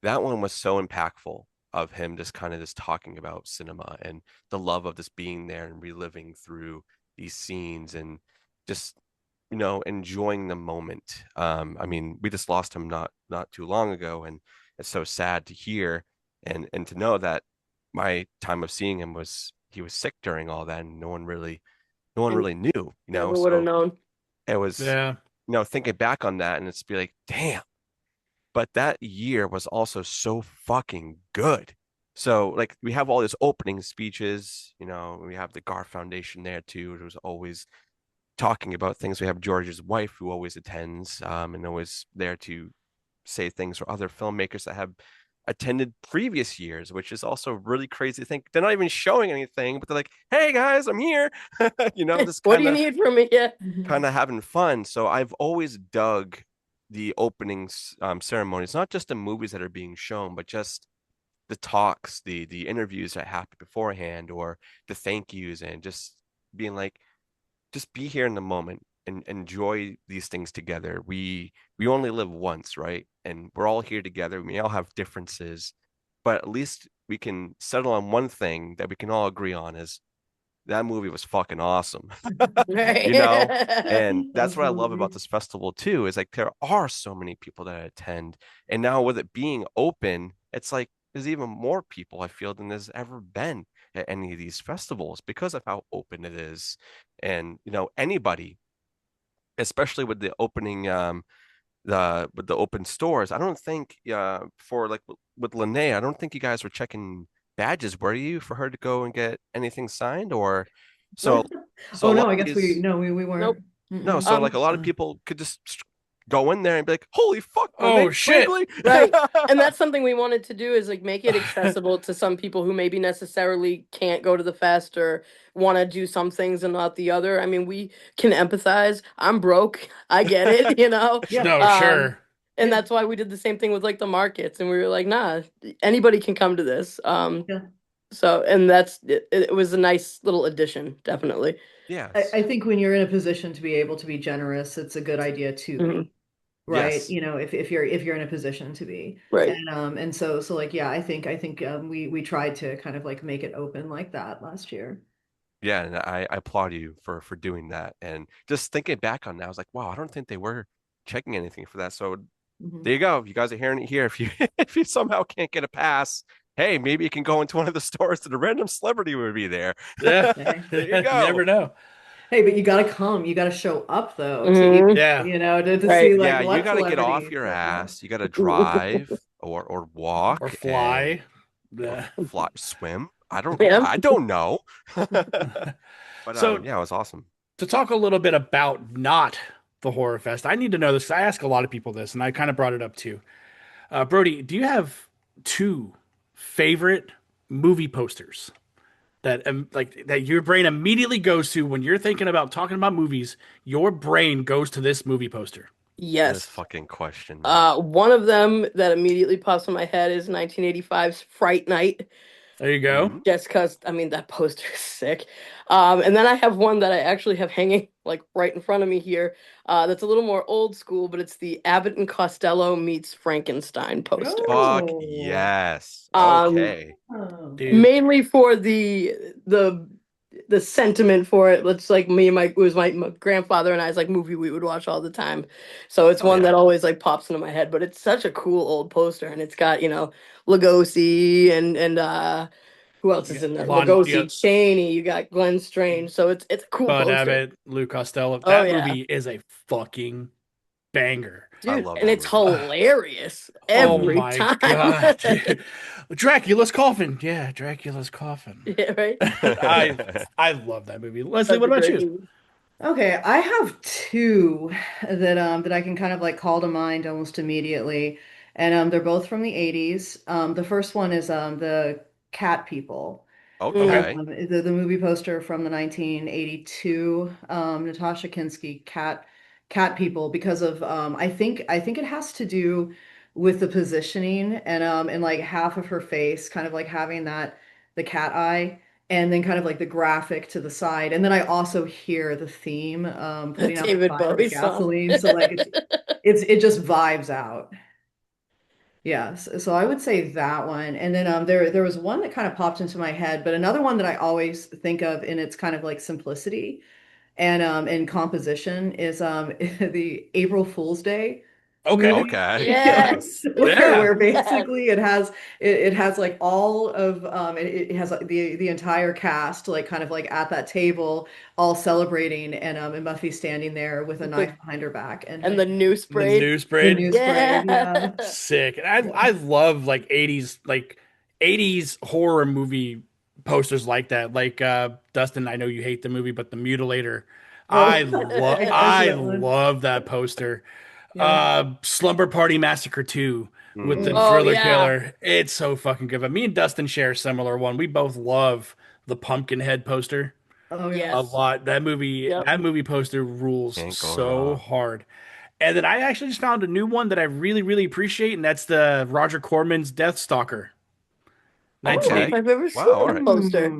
that one was so impactful of him just kind of just talking about cinema and the love of just being there and reliving through these scenes and just enjoying the moment. I mean, we just lost him not too long ago, and it's so sad to hear and to know that my time of seeing him was he was sick during all that, and no one really And knew, never would have so known. it was, Yeah. thinking back on that and it's be like, damn, but that year was also so fucking good. So like we have all these opening speeches, we have the Gar Foundation there too, who's always talking about things. We have George's wife who always attends, and always there to say things for other filmmakers that have attended previous years, which is also really crazy to think. They're not even showing anything, but they're like, hey guys, I'm here. Just What do kind you of need from me? Yeah. Mhm. kind of having fun. So I've always dug the opening ceremonies, not just the movies that are being shown, but just the talks, the interviews that happen beforehand, or the thank yous, and just being like, just be here in the moment and enjoy these things together. We only live once, right? And we're all here together. We all have differences, but at least we can settle on one thing that we can all agree on is that movie was fucking awesome. you know Right. and that's what I love about Absolutely. this festival too, is like there are so many people that attend, and now with it being open, it's like there's even more people I feel than there's ever been at any of these festivals because of how open it is. And anybody, especially with the opening with the open stores, I don't think for like with Lene, I don't think you guys were checking badges, were you, for her to go and get anything signed? Or so so a Oh lot no, I of guess we these, no, we Nope. weren't. no, Mm-mm. so like Um, a lot of people could just go in there and be like, "Holy fuck, Oh Lene shit. Quigley!" right. And that's something we wanted to do is like make it accessible to some people who maybe necessarily can't go to the fest or want to do some things and not the other. I mean, we can empathize. I'm broke. I get it. Yeah, No, Um, sure. and yeah, that's why we did the same thing with like the markets and we were like, nah, anybody can come to this. yeah. So and that's it was a nice little addition, definitely. I Yes, think when you're in a position to be able to be generous, it's a good idea to Mhm. be, right? yes, If you're in a position to be. Right. And so like yeah, I think we tried to kind of like make it open like that last year. yeah, and I applaud you for doing that. And just thinking back on that, I was like, wow, I don't think they were checking anything for that. So there Hmm. you go. You guys are hearing it here. If you if you somehow can't get a pass, hey, maybe you can go into one of the stores that a random celebrity would be there. Yeah. Okay. There you You never go. know. Hey, but you gotta come. You gotta show up though to even, Hmm. Yeah. to Right. see like Yeah, you what got to get off celebrity. your But yeah. ass. You got to drive or Or walk and fly. or Yeah. fly, swim. I don't Yeah. I don't know. But So yeah, it was awesome. to talk a little bit about not the horror fest, I need to know this. I ask a lot of people this, and I kind of brought it up too. Brody, do you have two favorite movie posters that like that your brain immediately goes to when you're thinking about talking about movies? Your brain goes to this movie poster. This Yes. fucking question, man. One of them that immediately pops in my head is 1985's Fright Night. There you go. Hmm. Just because, I mean, that poster is sick. And then I have one that I actually have hanging like right in front of me here. That's a little more old school, but it's the Abbott and Costello meets Frankenstein poster. Fuck Oh. yes. Um, Okay. Oh. Dude. Mainly for the the sentiment for it. It's like me and my it was my grandfather and I's like movie we would watch all the time. So it's Oh one that yeah. always like pops into my head. But it's such a cool old poster, and it's got Lugosi and who else You is got in there? You Lugosi, got Cheney. You got Glenn Strange. So it's a cool Bud poster. Abbott, Luke Costello. Oh That yeah, movie is a fucking banger. I Dude, love and that it's movie. hilarious Oh every my time. God, dude. Dracula's coffin. Yeah, Dracula's coffin. Yeah, right? I I love that movie. Leslie, That's what a about great you? movie. Okay, I have two that I can kind of like call to mind almost immediately, and they're both from the 80s. The first one is the Cat People. Mm. Okay. The movie poster from the 1982 Natasha Kinski Cat People because of I think it has to do with the positioning and like half of her face kind of like having that the cat eye and then kind of like the graphic to the side, and then I also hear the theme The putting out the David fire with Bowie song. gasoline, so like it just vibes out. Yeah, so I would say that one. And then there was one that kind of popped into my head, but another one that I always think of in its kind of like simplicity and composition is the April Fool's Day Okay. movies. Okay. Yeah. Yes. Yeah. Where Yes. basically it has like all of it has like the entire cast like kind of like at that table all celebrating and Buffy standing there with a With knife the behind her back and and the news The parade. news the parade. news parade. Yeah. Yeah. Sick. And Yeah. I love like 80s horror movie posters like that. Like Dustin, I know you hate the movie, but The Mutilator. Oh, I see I that one. love that poster. Yeah. Slumber Party Massacre 2 with the Mm. Oh thriller yeah. killer. It's so fucking good. But me and Dustin share a similar one. We both love the Pumpkinhead poster Oh yeah. a Yes. lot. Yep. That movie poster rules Can't go so wrong. hard. And then I actually just found a new one that I really, really appreciate, and that's the Roger Corman's Death Stalker. I don't know if Okay. 1980, I've ever seen Wow. All that right. poster. oh,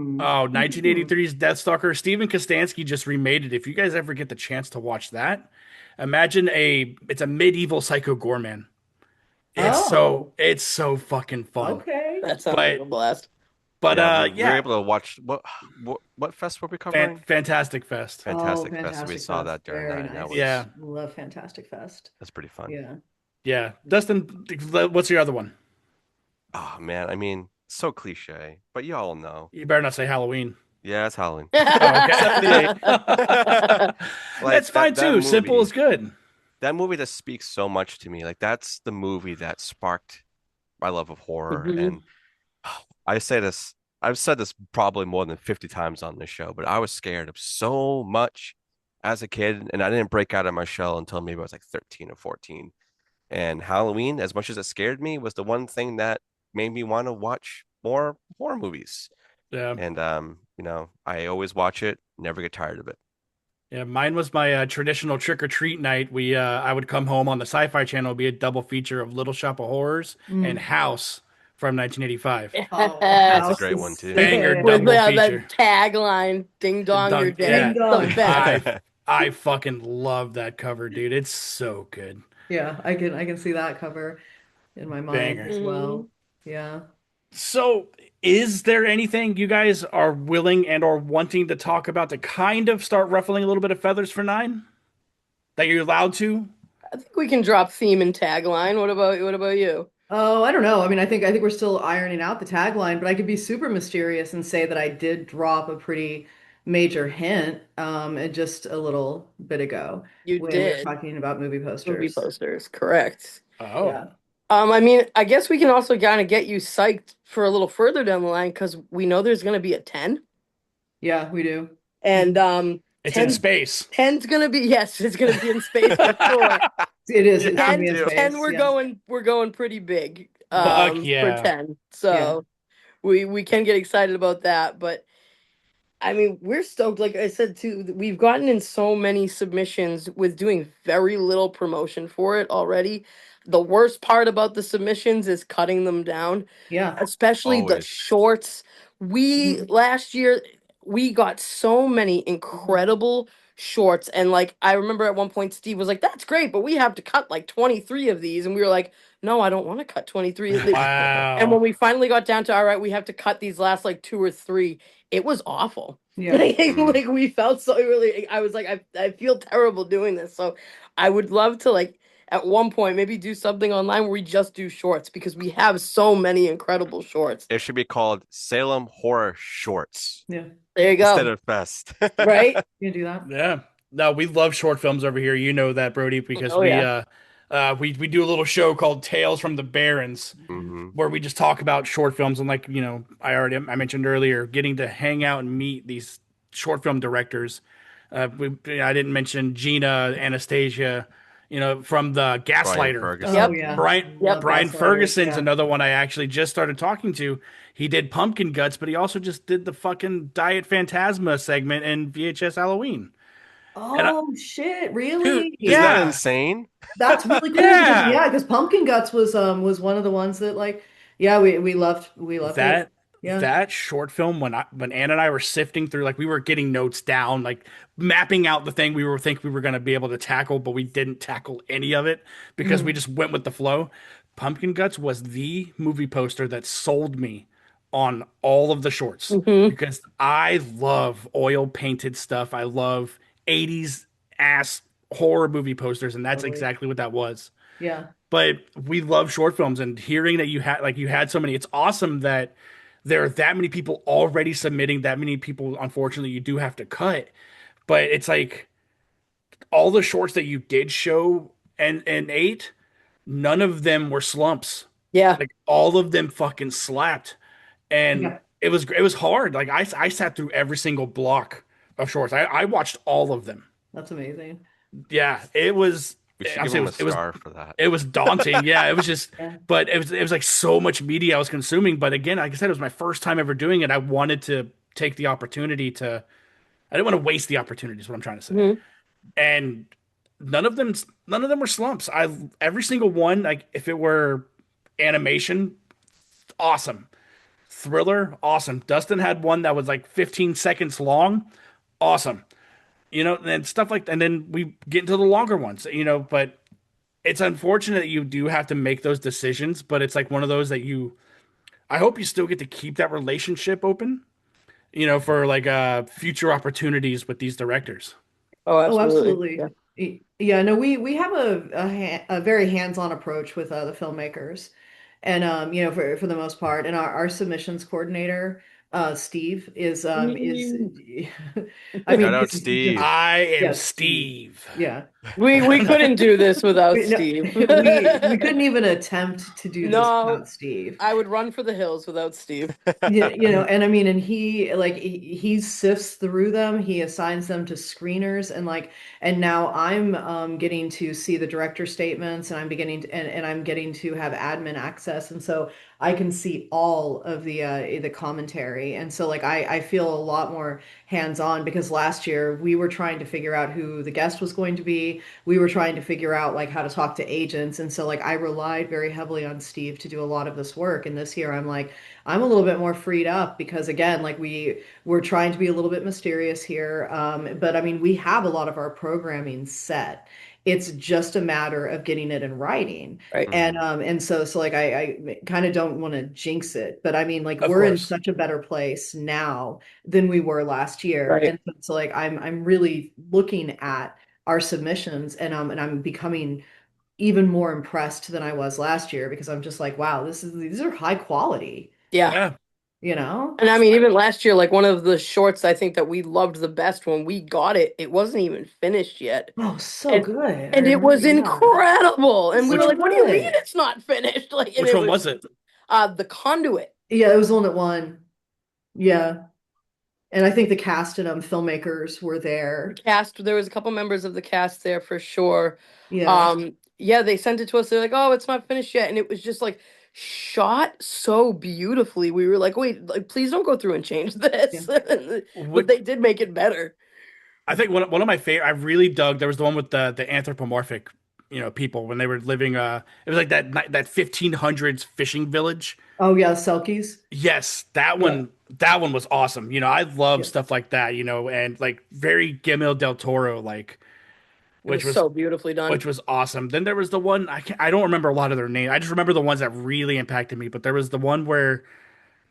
Hmm. 1983's Death Stalker. Steven Kostanski just remade it. If you guys ever get the chance to watch that, imagine it's a medieval Psycho Gorman. Oh, It's so fucking fun. okay. That sounds like But a blast. Yeah, we were yeah, able to watch what fest were we covering? Fantastic Fest. Oh, Fantastic Fest. We Fantastic saw Fest. that during Very that, and that nice. Yeah, was Love Fantastic Fest. that's pretty fun. Yeah. yeah. Dustin, what's your other one? Oh man, I mean, so cliche, but you all know. You better not say Halloween. Yeah, it's Halloween. Oh, okay. 78. Like That's fine too. Simple is good. that movie just speaks so much to me. Like that's the movie that sparked my love of horror. Mhm. And I say this, I've said this probably more than 50 times on this show, but I was scared of so much as a kid, and I didn't break out of my shell until maybe I was like 13 or 14. And Halloween, as much as it scared me, was the one thing that made me want to watch more horror movies. Yeah. And I always watch it, never get tired of it. Yeah, mine was my traditional trick or treat night. I would come home on the Sci-Fi Channel, it'd be a double feature of Little Shop of Horrors and Mm. House from 1985. Oh, That's a Yes. House great one is too. Banger sick. With double that feature. tagline, "Ding dong, you're Dunk, dead." yeah, Ding The dong. best. I fucking love that cover, dude. It's so good. Yeah, I can see that cover in my mind Banger. as Mhm. well. Yeah. So, is there anything you guys are willing and or wanting to talk about to kind of start ruffling a little bit of feathers for nine that you're allowed to? I think we can drop theme and tagline. What about you? Oh, I don't know. I mean, I think we're still ironing out the tagline, but I could be super mysterious and say that I did drop a pretty major hint just a little bit ago You when we were did talking about movie movie posters. posters, correct? Oh, Yeah. I mean, I guess we can also kind of get you psyched for a little further down the line because we know there's going to be a 10, Yeah, we do. and it's in 10 space. ten's going to be, yes, it's going to be in space for sure. It is. You It's gonna have be 10, in to. 10 space. Yeah. we're going pretty big Fuck for yeah. 10. Yeah. So we can get excited about that, but I mean, we're stoked. Like I said too, we've gotten in so many submissions with doing very little promotion for it already. The worst part about the submissions is cutting them down, Yeah. especially the Always. shorts. We Mhm. last year we got so many Mhm. incredible shorts, and like I remember at one point Steve was like, "That's great, but we have to cut like 23 of these," and we were like, "No, I don't want to cut 23 of these." And when Wow. we finally got down to, all right, we have to cut these last like two or three, it was awful. Yeah. Mm. Like we felt so really, I was like, I feel terrible doing this. So I would love to like at one point maybe do something online where we just do shorts because we have so many incredible shorts. It should be called Salem Horror Shorts Yeah. There you instead go. of Fest. Right? You can do that. Yeah. No, we love short films over here. You know that, Brody, because Oh yeah. We do a little show called Tales from the Barrens, Hmm. where we just talk about short films. And like, I mentioned earlier, getting to hang out and meet these short film directors. I didn't mention Gina Anastasia, from the Brian Gaslighter. Oh Yep. yeah. Brian Yep. Brian Gaslighters, Ferguson's yeah. another one I actually just started talking to. He did Pumpkin Guts, but he also just did the fucking Diet Phantasma segment in VHS Halloween. And Oh shit, dude, Isn't really? that yeah, insane? That's really cool because yeah. yeah, because Pumpkin Guts was one of the ones that like yeah, we loved it. that Yeah. that short film, when Ann and I were sifting through, like we were getting notes down, like mapping out the thing we were going to be able to tackle, but we didn't tackle any of it because we Mhm. just went with the flow. Pumpkin Guts was the movie poster that sold me on all of the shorts Hmm. because I love oil painted stuff. I love 80s ass horror movie posters, and that's Totally. exactly what that was. Yeah. But we love short films, and hearing that you had so many, it's awesome that there are that many people already submitting, that many people unfortunately you do have to cut. But it's like all the shorts that you did show and ate, none of them were slumps. Yeah. Like all of them fucking slapped. And Yeah. it was hard. Like I sat through every single block of shorts. I watched all of them. That's amazing. Yeah, it was. We should I'm give saying him a star for that. it was daunting. Yeah, it was just, Yeah. but it was like so much media I was consuming. But again, like I said, it was my first time ever doing it. I wanted to take the opportunity to. I didn't want to waste the opportunity. Is what I'm trying to say. Hmm. And none of them were slumps. Every single one, like if it were animation, awesome. Thriller, awesome. Dustin had one that was like 15 seconds long, awesome. And stuff like, and then we get into the longer ones. But it's unfortunate that you do have to make those decisions, but it's like one of those that I hope you still get to keep that relationship open, for like future opportunities with these directors. Oh, Oh, absolutely. Yeah. absolutely. Yeah, no, we have a very hands-on approach with the filmmakers. And for the most part, and our submissions coordinator, Steve, is Mm. I Shout mean, out he's just Steve. I am yeah, Steve. Steve. Yeah. We couldn't do this without No, Steve. we couldn't even attempt to do this No, without Steve. I would run for the hills without Steve. Yeah, and I mean, and he sifts through them, he assigns them to screeners, and now I'm getting to see the director statements, and I'm beginning to, and I'm getting to have admin access, and so I can see all of the commentary, and so like I feel a lot more hands-on because last year we were trying to figure out who the guest was going to be, we were trying to figure out like how to talk to agents, and so like I relied very heavily on Steve to do a lot of this work, and this year I'm a little bit more freed up because again, like we're trying to be a little bit mysterious here. But I mean, we have a lot of our programming set. It's just a matter of getting it in writing. Right. And so like I kind of don't want to jinx it, but I mean like Of we're in course. such a better place now than we were last year. Right. And so like I'm really looking at our submissions and I'm becoming even more impressed than I was last year because I'm just like, wow, these are high quality, Yeah. Yeah. you know? And I mean, even last year, like one of the shorts I think that we loved the best when we got it, it wasn't even finished yet. Oh, so And good. I and it remember, was yeah. incredible. And we were Which So like, what do you mean good. it's not finished? Like, and which it one was was it? the conduit Yeah, it was the one that won. Yeah. And I think the cast and filmmakers were there. cast. There was a couple members of the cast there for sure. Yeah. Yeah, they sent it to us. They're like, oh, it's not finished yet. And it was just like shot so beautifully. We were like, wait, like, please don't go through and change Yeah. this. But Which they did make it better. I think one of my favorite. I really dug. There was the one with the anthropomorphic, people when they were living. It was like that 1500s fishing village. Oh yeah, Selkies. Yes, that Yeah. one. That one was awesome. I love Yeah. stuff like that. And like very Guillermo del Toro, like It which was was so beautifully done. which was awesome. Then there was the one I don't remember a lot of their names. I just remember the ones that really impacted me. But there was the one where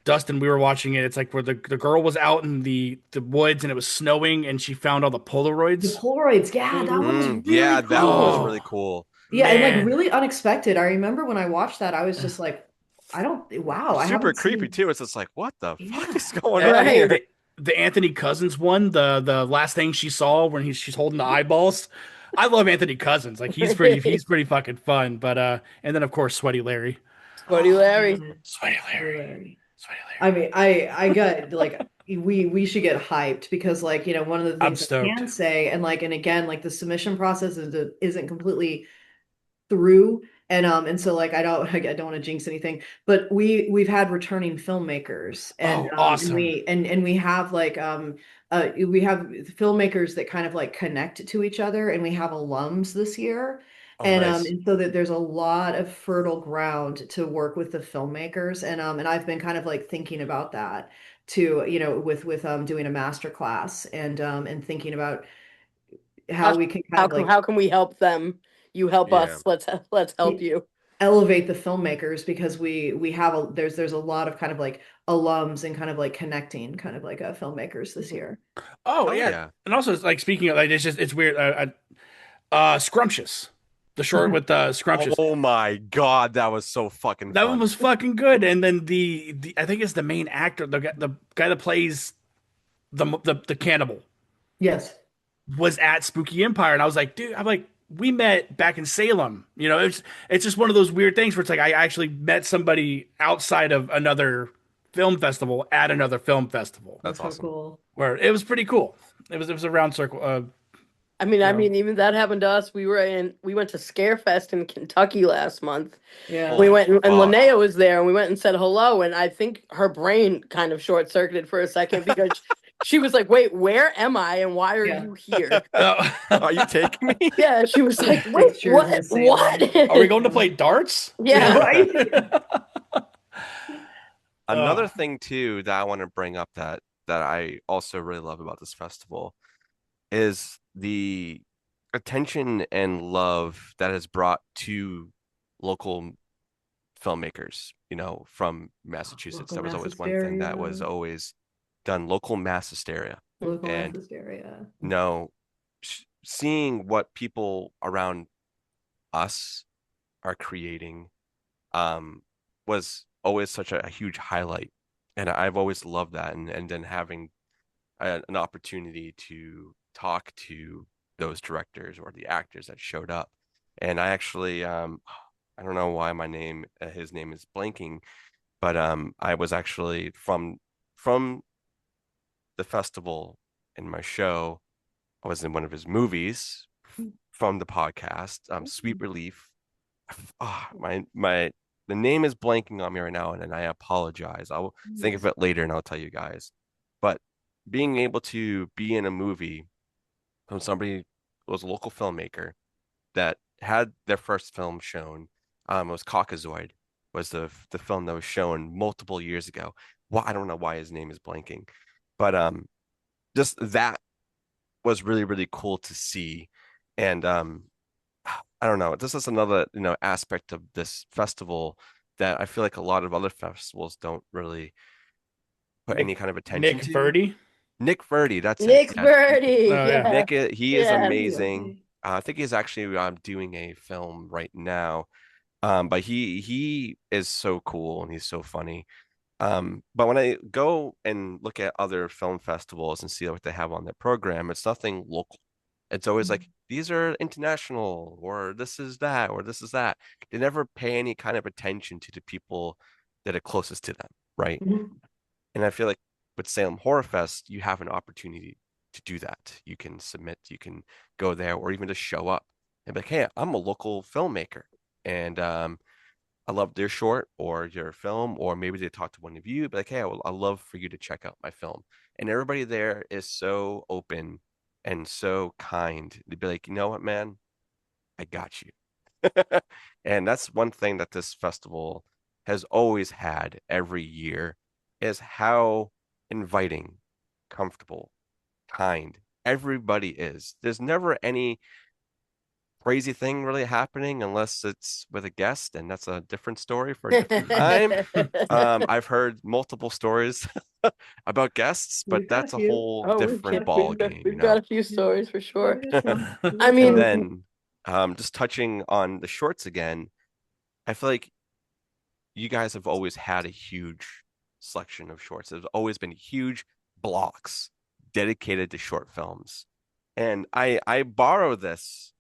Dustin, we were watching it. It's like where the girl was out in the woods and it was snowing and she found all the The Polaroids. Polaroids. Yeah, that one was really Yeah, that one was cool. really Oh cool. Yeah, and like man, really unexpected. I remember when I watched that, I was just like, wow, I Super haven't creepy seen. too. It's just like, what the fuck Yeah. is going Uh, on Right. here? the Anthony Cousins one, the last thing she saw when she's holding the eyeballs. I love Anthony Cousins. Like he's pretty fucking fun. But and then of course Sweaty Larry. Buddy Larry. Sweaty Larry. Hilarious. Sweaty I Larry. mean, I got like we should get hyped because like, one of the I'm things I stoked. can say, and again, like the submission process isn't completely through, and so like I don't want to jinx anything, but we've had returning filmmakers, Oh, and awesome. we have like we have filmmakers that kind of like connect to each other, and we have alums this year. Oh, And nice. and so that there's a lot of fertile ground to work with the filmmakers, and I've been kind of like thinking about that too, with doing a master class, and thinking about How how we can kind how of can like how can we help them? You help Yeah. us. Let's help you. elevate the filmmakers, because we have there's a lot of kind of like alums and kind of like connecting kind of like filmmakers this year. Oh Hell yeah. yeah. And also it's like speaking of like it's weird. Scrumptious. The short Mhm. with Scrumptious. Oh my God, that was so fucking That one fun. was fucking good. And then the I think it's the main actor, the guy that plays the cannibal Yes. was at Spooky Empire, and I was like, dude, I'm like, we met back in Salem. It's just one of those weird things where it's like I actually met somebody outside of another film festival at another film festival, That's That's so awesome. cool. where it was pretty cool. It was a round circle. I mean, You know, even that happened to us. We went to Scarefest in Kentucky last month. We Yeah. Oh went and fuck. Linnea was there, and we went and said hello. And I think her brain kind of short circuited for a second because she was like, "Wait, where am I? And why are Yeah. you here?" uh, Are you taking me? Yeah, she was like, Take "Wait, pictures in what? What?" Salem. are we going to play darts? Yeah. Right? Another Oh, thing too that I want to bring up that I also really love about this festival is the attention and love that is brought to local filmmakers, from Massachusetts. Local That was mass always one thing that was hysteria. always done, local mass hysteria. Local mass And hysteria. seeing what people around us are creating was always such a huge highlight. And I've always loved that. And then having an opportunity to talk to those directors or the actors that showed up. And I actually, I don't know why his name is blanking, but I was actually from the festival in my show. I was in one of his movies from the podcast, Sweet Relief. My the name is blanking on me right now, and I apologize. I'll think of it later and I'll tell you guys. But being able to be in a movie from somebody who was a local filmmaker that had their first film shown, it was Caucasoid, was the film that was shown multiple years ago. Well, I don't know why his name is blanking, but just that was really, really cool to see. And I don't know, this is another, aspect of this festival that I feel like a lot of other festivals don't really put any Nick kind of attention Nick to. Verdi. Nick Verdi, that's it. Nick Yeah. Birdie. Oh yeah. Yeah. Nick, he is Yes. amazing. I think he's actually doing a film right now. But he is so cool and he's so funny. But when I go and look at other film festivals and see what they have on their program, it's nothing local. It's always like these are international, or this is that, or this is that. They never pay any kind of attention to the people that are closest to them, right? Mhm. And I feel like with Salem Horror Fest, you have an opportunity to do that. You can submit, you can go there, or even just show up and be like, hey, I'm a local filmmaker. And I love their short or your film, or maybe they talk to one of you, be like, hey, I love for you to check out my film. And everybody there is so open and so kind. They'd be like, you know what, man, I got you. And that's one thing that this festival has always had every year is how inviting, comfortable, kind everybody is. There's never any crazy thing really happening unless it's with a guest, and that's a different story for a different time. I've heard multiple stories about guests, but We've got a that's a few. whole Oh, We've different got a ball few. game, we've got a few stories for Yeah, sure. we got some. We I got And mean, some. then just touching on the shorts again, I feel like you guys have always had a huge selection of shorts. There's always been huge blocks dedicated to short films. And I borrow this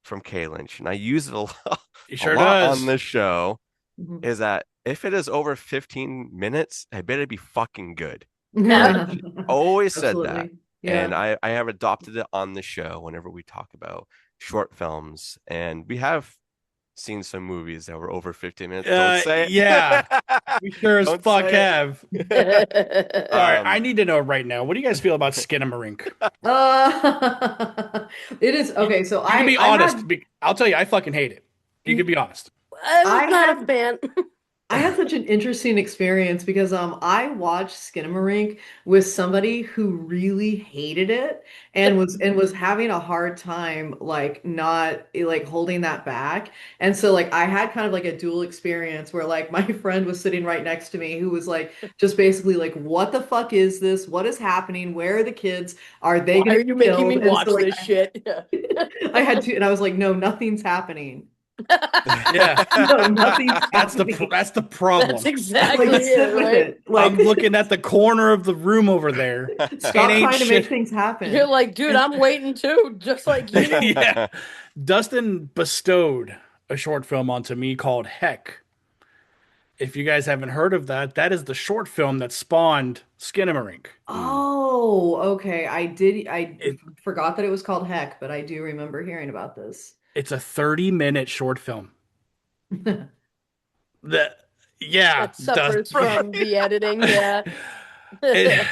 from K Lynch, and I use it a lot, He a sure lot on does. this show, Mhm. is that if it is over 15 minutes, I better be fucking good. And Yeah. she always said that. Absolutely. And Yeah. I have adopted it on the show whenever we talk about short films. And we have seen some movies that were over 15 minutes. Don't say Yeah, it. we sure as Don't fuck say have. it. All right, I Um, need to know right now. What do you guys feel about Skinamarink? It is You, okay. So you can I be I honest. had I'll tell you, I fucking hate it. You can be honest. I'm I not a had fan. I had such an interesting experience because I watched Skinamarink with somebody who really hated it and was having a hard time like not like holding that back. And so like I had kind of like a dual experience where like my friend was sitting right next to me who was like just basically like what the fuck is this? What is happening? Where are the kids? Are they Why going are to be you making me killed? And so watch like this shit? Yeah. I had to and I was like no, nothing's happening. Yeah, No, nothing's happening. that's the That's problem. Like exactly it, sit with right? it. Like I'm looking at the corner of the room over there. It stop ain't trying to make shit. things You're happen. like, dude, And I'm waiting too, just like you. Yeah, Dustin bestowed a short film onto me called Heck. If you guys haven't heard of that, that is the short film that spawned Skinamarink. mm, oh, okay. I It forgot that it was called Heck, but I do remember hearing about this. it's a 30-minute short film. That yeah, That does suffers from the editing, yeah. it,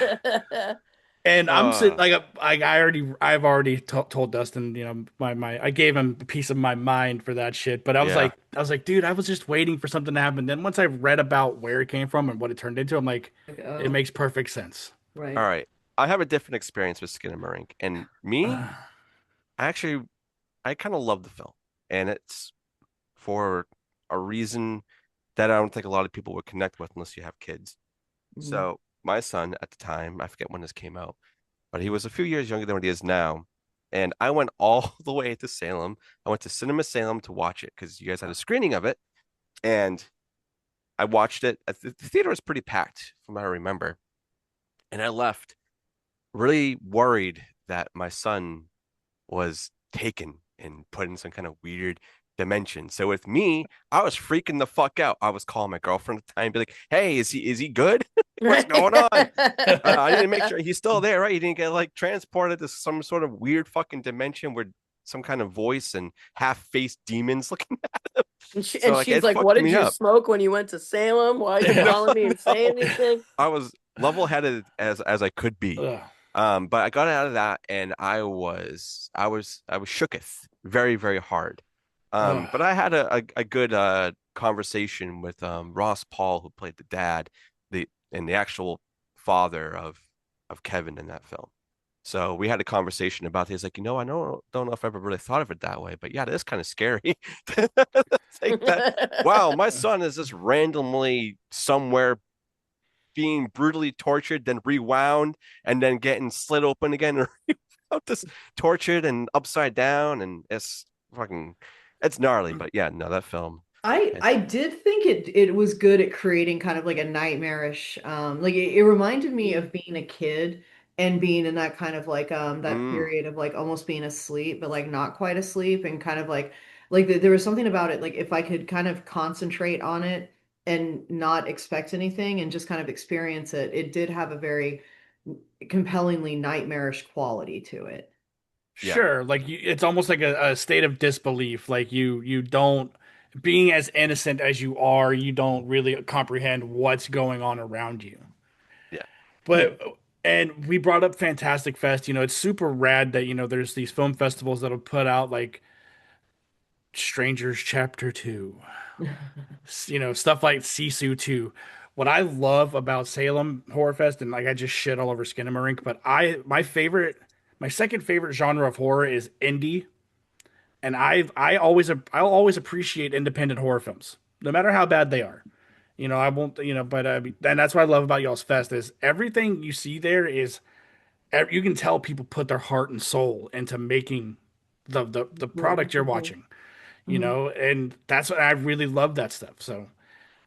and I'm sitting uh, like I've already told Dustin, my I gave him a piece of my mind for that shit. But yeah. I was like, dude, I was just waiting for something to happen. Then once I read about where it came from and what it turned into, I'm like, Like, it oh, makes perfect sense. All right. right. I have a different experience with Skinamarink. And me, I actually, I kind of love the film. And it's for a reason that I don't think a lot of people would connect with unless you have kids. Mhm. So my son at the time, I forget when this came out, but he was a few years younger than what he is now. And I went all the way to Salem. I went to Cinema Salem to watch it because you guys had a screening of it. And I watched it. The theater was pretty packed from what I remember. And I left really worried that my son was taken and put in some kind of weird dimension. So with me, I was freaking the fuck out. I was calling my girlfriend at the time, be like, "Hey, is he good? What's going on?" I need to make sure he's still there, right? He didn't get like transported to some sort of weird fucking dimension where some kind of voice and half-faced demons looking at him. So And like she's it like, what fucked did me you up. smoke when you went to Salem? Why are you No, calling me and say no. anything? I was level-headed as I could be. Ugh, But I got out of that and I was shooketh very, very hard. ugh. But I had a good conversation with Ross Paul, who played the dad, the actual father of Kevin in that film. So we had a conversation about it. He's like, I don't know if I ever really thought of it that way, but yeah, it is kind of scary. It's like that. Wow, my son is just randomly somewhere being brutally tortured, then rewound, and then getting slit open again, and just tortured and upside down, and it's gnarly. But yeah, no, that film, I it's did think it was good at creating kind of like a nightmarish like it reminded me of being a kid and being in that kind of like that mm, period of like almost being asleep but like not quite asleep and kind of like there was something about it like if I could kind of concentrate on it and not expect anything and just kind of experience it, it did have a very compellingly nightmarish quality to it. yeah, Sure, like it's almost like a state of disbelief. Like you don't being as innocent as you are, you don't really comprehend what's going on around you. yeah, Yeah. But and we brought up Fantastic Fest. It's super rad that there's these film festivals that'll put out like Strangers Chapter 2, stuff like Sisu 2. What I love about Salem Horror Fest, and like I just shit all over Skinamarink, but my second favorite genre of horror is indie, and I'll always appreciate independent horror films, no matter how bad they are. I won't, but and that's what I love about y'all's fest is everything you see there is you can tell people put their heart and soul into making the Cool. product you're Cool. watching, Mhm. and that's what I really love that stuff. So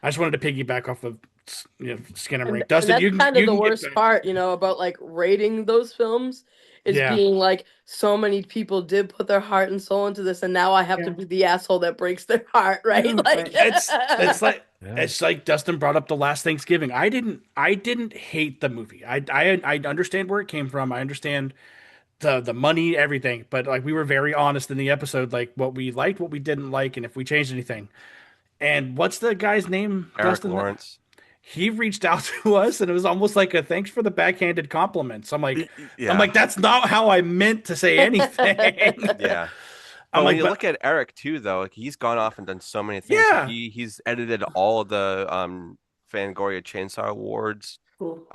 I just wanted to piggyback off of skin them And rink. Dustin, that's kind of you the can get worst back. part, about like rating those films is Yeah. being like so many people did put their heart and soul into this, and now I have to Yeah. be the asshole that breaks their heart, right? Yeah, Like, right. It's like Yeah. it's like Dustin brought up the last Thanksgiving. I didn't hate the movie. I understand where it came from. I understand the money, everything. But like we were very honest in the episode, like what we liked, what we didn't like, and if we changed anything. And what's the guy's name, Eric Dustin? Lawrence. He reached out to us, and it was almost like a thanks for the backhanded compliments. I'm Yeah. like, that's not how I meant to say anything. Yeah. I'm But when like, you but look at Eric too, though, like he's gone off and done so many things. Like yeah, he's edited all of the Fangoria Chainsaw Awards. cool.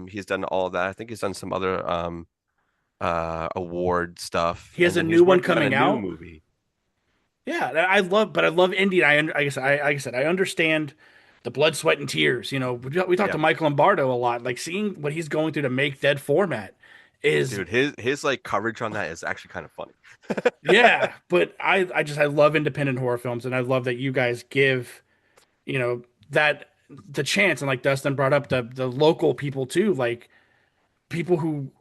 He's done all of that. I think he's done some other award stuff. he has And a then new he's one working on a coming new out. movie. Yeah, but I love indie. Like I said, I understand the blood, sweat, and tears. We talked Yeah. to Mike Lombardo a lot. Like seeing what he's going through to make Dead format is Dude, his like coverage on that is actually kind of funny. yeah. But I love independent horror films, and I love that you guys give that the chance. And like Dustin brought up the local people too, like people who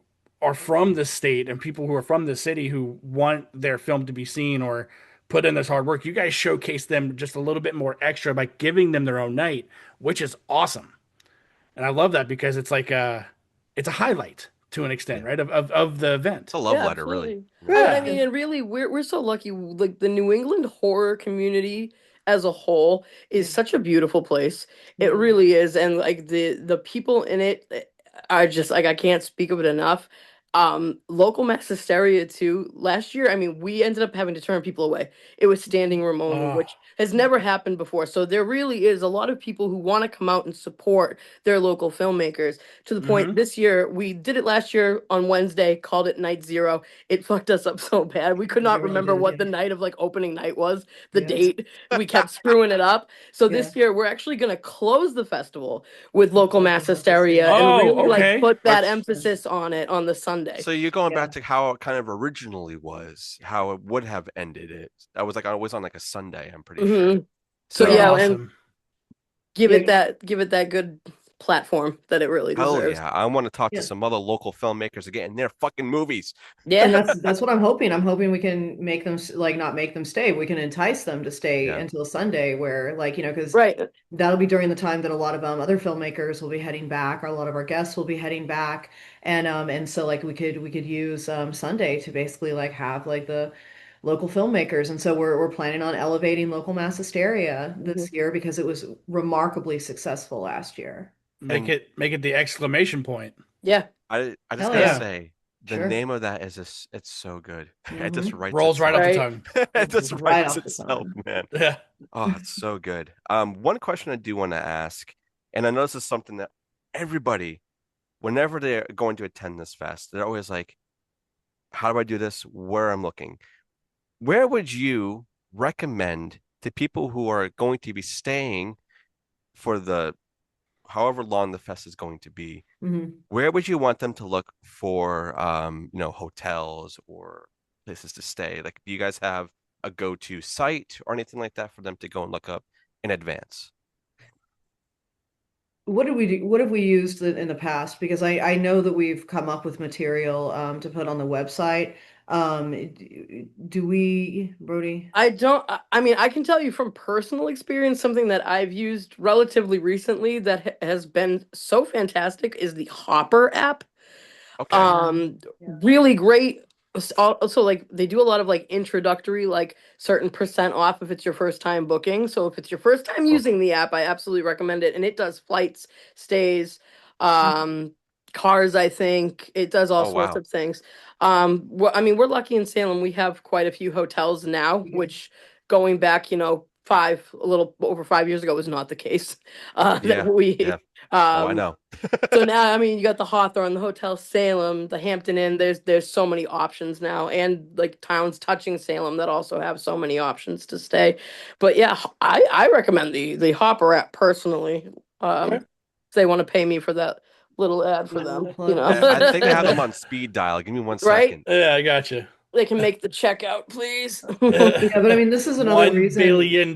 are from the state and people who are from the city who want their film to be seen or put in this hard work. You guys showcase them just a little bit more extra by giving them their own night, which is awesome. And I love that because it's a highlight to an extent, Yeah. right? Of the event. It's a love Yeah, letter, really. absolutely. Yeah. Oh, and I Yeah. mean, and really, we're so lucky. Like the New England horror community as a whole is Yeah. such a beautiful place. It Mhm. really is, and like the people in it are just like I can't speak of it enough. Local mass hysteria too. Last year, I mean, we ended up having to turn people away. It was standing room only, Oh, which has never happened before. So there really is a lot of people who want to come out and support their local filmmakers to the point mm-hmm. this year we did it last year on Wednesday, called it night zero. It fucked us up so bad. We could It not really remember did. what Yeah. the night of like opening night was, the Yeah. date. We kept screwing it up. So Yeah. this year we're actually going to close the festival with local Local mass mass hysteria hysteria. and Oh, really like okay. put that That's Yeah. emphasis on it on the Sunday. so you're going back Yeah. to how it kind of originally was, how it would have ended it. That was like always on like a Sunday, I'm pretty sure. So That's yeah, So and awesome. Yeah. give it that good platform that it really hell deserves. yeah. I want to talk to Yeah. some other local filmmakers again in their fucking movies. And Yeah. that's what I'm hoping. I'm hoping we can make them like not make them stay. We can entice them to stay Yeah. until Sunday, where like because Right. that'll be during the time that a lot of other filmmakers will be heading back, or a lot of our guests will be heading back, and so like we could use Sunday to basically like have like the local filmmakers, and so we're planning on elevating local mass hysteria Mhm. this year because it was remarkably successful last year. And Make it the exclamation point. Yeah. I just Hell gotta yeah, Yeah. say, the sure. name of that is just it's so good. It just Hmm. writes Rolls right off itself. the Right. tongue. It just Right writes off the itself, tongue. man. Yeah. Oh, it's so good. One question I do want to ask, and I know this is something that everybody, whenever they're going to attend this fest, they're always like, how do I do this? Where I'm looking. Where would you recommend to people who are going to be staying for the however long the fest is going to be? Hmm. Where would you want them to look for hotels or places to stay? Like, do you guys have a go-to site or anything like that for them to go and look up in advance? What did we do? What have we used in the past? Because I know that we've come up with material to put on the website. Do we, Brody? I don't, I mean, I can tell you from personal experience, something that I've used relatively recently that has been so fantastic is the Hopper app. Okay. Yeah. Really great. Also, like they do a lot of like introductory, like certain percent off if it's your first time booking. So if it's your first time Oh, using the app, I absolutely recommend it. And it does flights, stays, Mhm. um, cars, I think. It does all oh sorts wow. of things. I mean, we're lucky in Salem. We have quite a few hotels now, Yeah. which going back, a little over 5 years ago was not the case. That Yeah. Yeah. we Oh, I um know. so now, I mean, you got the Hawthorne, the Hotel Salem, the Hampton Inn. There's so many options now, and like towns touching Salem that also have so many options to stay. But yeah, I recommend the Hopper app personally. Okay. If they want to pay me for that little ad for Little them, plug. I think I have them on speed dial. Give me one right? second. Yeah, I got you. They can make the checkout, please. Yeah, but I mean, this is another $1 reason billion.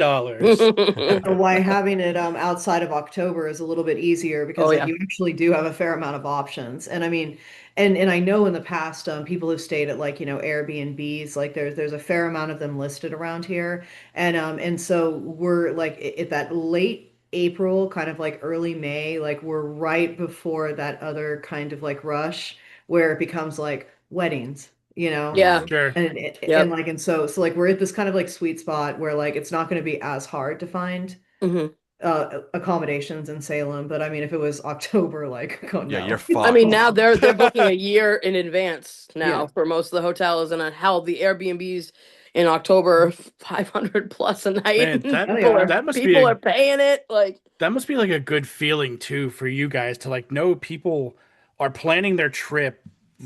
why having it outside of October is a little bit easier Oh because like yeah. you actually do have a fair amount of options. And I mean, and I know in the past people have stayed at like, Airbnbs, like there's a fair amount of them listed around here. And so we're like at that late April, kind of like early May, like we're right before that other kind of like rush where it becomes like weddings, you know? Yeah. Sure. And Yep. like so like we're at this kind of like sweet spot where like it's not going to be as hard to find Hmm. accommodations in Salem, but I mean if it was October, like oh Yeah, you're no. I mean, fucked. now they're booking a year in advance now Yeah. for most of the hotels, and hell, the Airbnbs in October, 500 plus a night, Man, and that Yeah, they people are are. that must be people are a paying it. Like, that must be like a good feeling too for you guys to like know people are planning their trip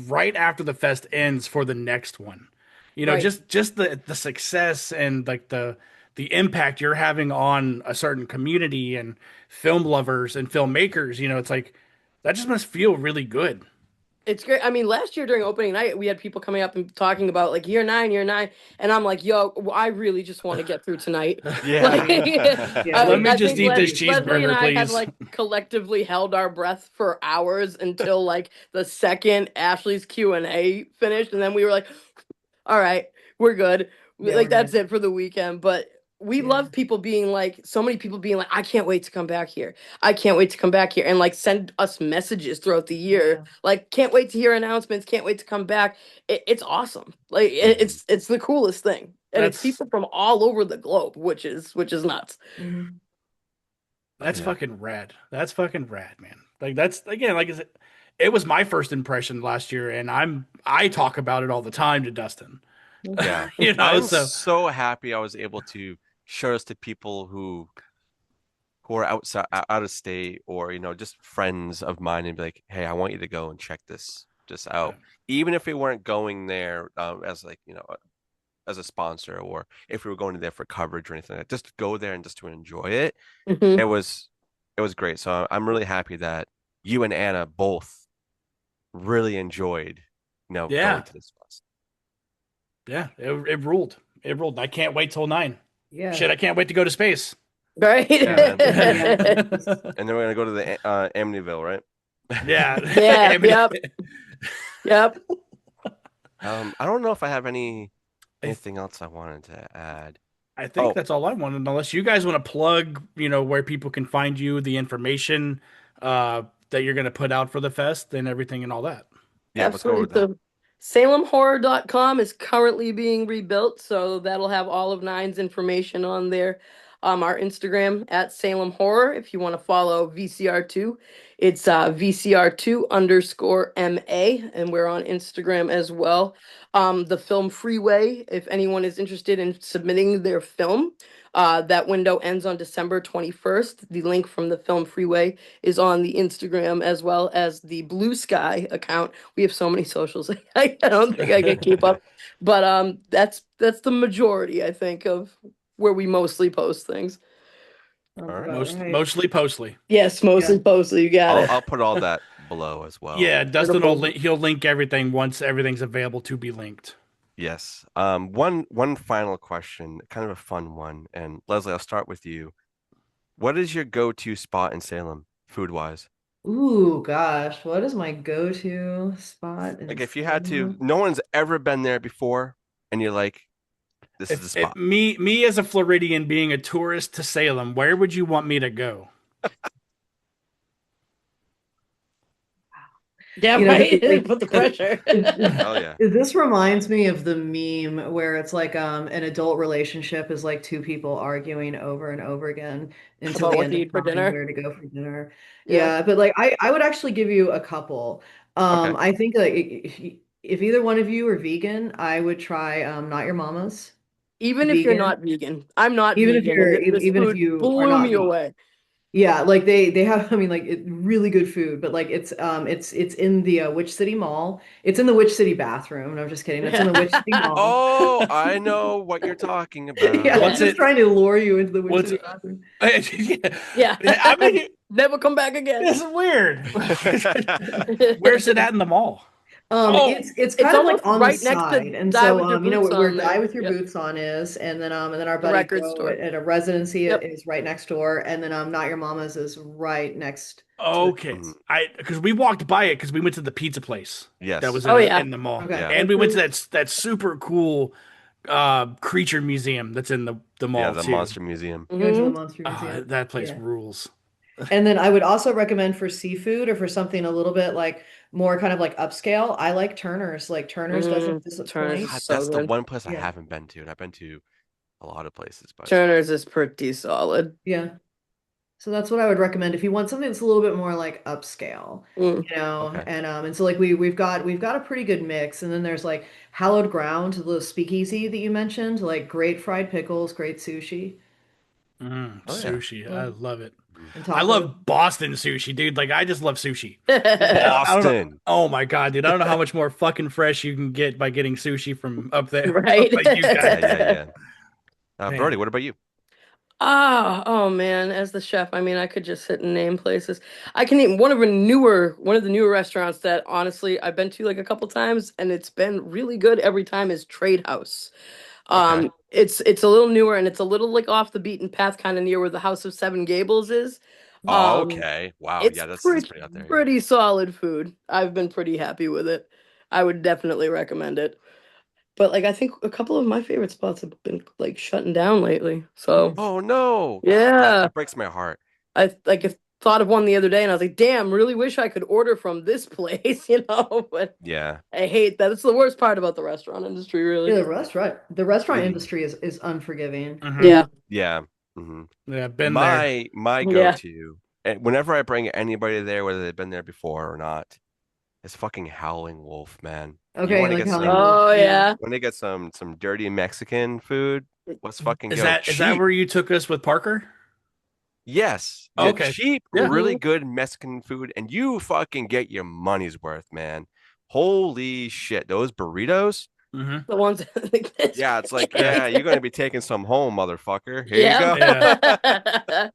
right after the fest ends for the next one. right. Just the success and like the impact you're having on a certain community and film lovers and filmmakers, it's like that just must feel really good. It's great. I mean, last year during opening night, we had people coming up and talking about like year nine, and I'm like, yo, I really just want to get through tonight. Like, Yeah. Mhm. Yeah, Let me I just think eat this Leslie and cheeseburger, I had please. like collectively held our breath for hours until like the second Ashley's Q&A finished, and then we were like, all right, we're good. yeah, we're Like that's good. it for the weekend. But we Yeah. love people being like, so many people being like, I can't wait to come back here. I can't wait to come back here. And like send us messages throughout the year. Yeah. Like, can't wait to hear announcements, can't wait to come back. It's awesome. Like Mhm. it's the coolest thing. And it's That's people from all over the globe, which is nuts. Mhm. that's Yeah. fucking rad. That's fucking rad, man. Like that's again, like I said, it was my first impression last year, and I talk about it all the time to Dustin. Yeah. I'm So so happy I was able to show this to people who are out of state or just friends of mine and be like, hey, I want you to go and check this uh, out. Even if we weren't going there as like, as a sponsor or if we were going there for coverage or anything like that, just to go there and just to enjoy it. It Hmm. was it was great. So I'm really happy that you and Anna both really enjoyed, going yeah, to this fest. yeah, it ruled. It ruled. I can't wait till 9. Yeah. Shit, I can't wait to go to space. Right? Yeah, man. Yeah. And then we're gonna go to the Amityville, right? Yeah. Yeah, I mean, yep, yep. I don't know if I have I anything else I wanted to add. I think Oh, that's all I wanted. Unless you guys want to plug, where people can find you, the information that you're going to put out for the fest, and everything and all that. yeah, let's go over Absolutely. that. So SalemHorror.com is currently being rebuilt, so that'll have all of Nine's information on there. Our Instagram at Salem Horror. If you want to follow VCR2, it's VCR2 underscore MA, and we're on Instagram as well. The Film Freeway, if anyone is interested in submitting their film, that window ends on December 21st. The link from the Film Freeway is on the Instagram as well as the Blue Sky account. We have so many socials. I don't think I can keep up. But that's the majority, I think, of where we mostly post things. Sounds All right. about right. Mostly Postly. Yes, Yeah. mostly postly. You got I'll it. put all that below as well. Yeah, Dustin will Beautiful. he'll link everything once everything's available to be linked. Yes. One final question, kind of a fun one. And Leslie, I'll start with you. What is your go-to spot in Salem, food-wise? Ooh, gosh, what is my go-to spot in Like if you had to, Salem? no one's ever been there before, and you're like, this is the If spot. me as a Floridian being a tourist to Salem, where would you want me to go? Yeah, You know, right. like Put the pressure. Hell yeah. this reminds me of the meme where it's like an adult relationship is like two people arguing over and over again until About they what end to up eat for finding dinner. where to go for dinner. Yeah. Yeah, but like I would actually give you a couple. Okay. I think like if either one of you are vegan, I would try Not Your Mama's Even if you're vegan. not vegan, I'm not Even if vegan, and you're this even if food you are blew not me vegan. away. Yeah, like they have I mean like really good food, but like it's in the Witch City Mall. It's in the Witch City bathroom. No, I'm just kidding. It's in the Witch City Mall. Oh, I know what you're talking Yeah, about. What's it's just it? trying to lure you into the Witch What's City bathroom. yeah. Yeah. I mean, Never come back again. this is weird. Where's it at in the mall? Oh, It's It's kind of like almost on the right next to side, and Die so with Your you know Boots where On Die there. with Your Yep. Boots On is, and then our The buddy record Joe store. at a residency Yep. is right next door, and then Not Your Mama's is right next to the okay. Mhm. I because we walked by it because we went to the pizza place that was Yes. Oh yeah. in the mall, okay. Yeah. and we went to that super cool creature museum that's in the Yeah. mall The too. Monster Museum. You went to the Hmm. Monster Museum. That place Yeah. rules. And then I would also recommend for seafood or for something a little bit like more kind of like upscale. I like Turner's. Like Turner's doesn't Turner's is disappoint. God, so that's the good. one place I Yeah. haven't been to, and I've been to a lot of places, but Turner's is pretty solid. Yeah. So that's what I would recommend if you want something that's a little bit more like upscale, Mm. you know. okay. And so like we've got a pretty good mix. And then there's like Hallowed Ground, the speakeasy that you mentioned, like great fried pickles, great sushi, Oh yeah. Sushi. I yeah, love it. Mhm. and I tacos. love Boston sushi, dude. Like I just love sushi. I don't know. Boston. Oh my god, dude! I don't know how much more fucking fresh you can get by getting sushi from up there, up Right. by you guys. Yeah, yeah, yeah. Brody, Man, what about you? Oh man, as the chef, I mean, I could just sit and name places. I can name one of the newer restaurants that honestly I've been to like a couple times and it's been really good every time is Trade House. Okay. It's a little newer and it's a little like off the beaten path, kind of near where the House of Seven Gables is. Oh, Um, okay. Wow. it's Yeah, that's pretty out there. Yeah. pretty solid food. I've been pretty happy with it. I would definitely recommend it. But like I think a couple of my favorite spots have been like shutting down lately. So Oh no. Ah, that yeah. that breaks my heart. I like if thought of one the other day and I was like, damn, really wish I could order from this place, but Yeah. I hate that. It's the worst part about the restaurant industry, Yeah, really. the restaurant We. industry is unforgiving. Yeah. Yeah. hmm Yeah, been there. My Yeah. go-to, and whenever I bring anybody there, whether they've been there before or not, is fucking Howling Wolf, man. You Okay, want to like get Howling some, Wolf. Oh Yeah. yeah. want to get some dirty Mexican food? Let's fucking Is go. that Cheap. where you took us with Parker? Yes. Yeah, Okay. cheap, Yeah. really Hmm. good Mexican food, and you fucking get your money's worth, man. Holy shit, those burritos. hmm The ones like this. Yeah, it's like, Yeah. yeah, you're gonna be taking some home, motherfucker. Here you Yeah. go. Yeah.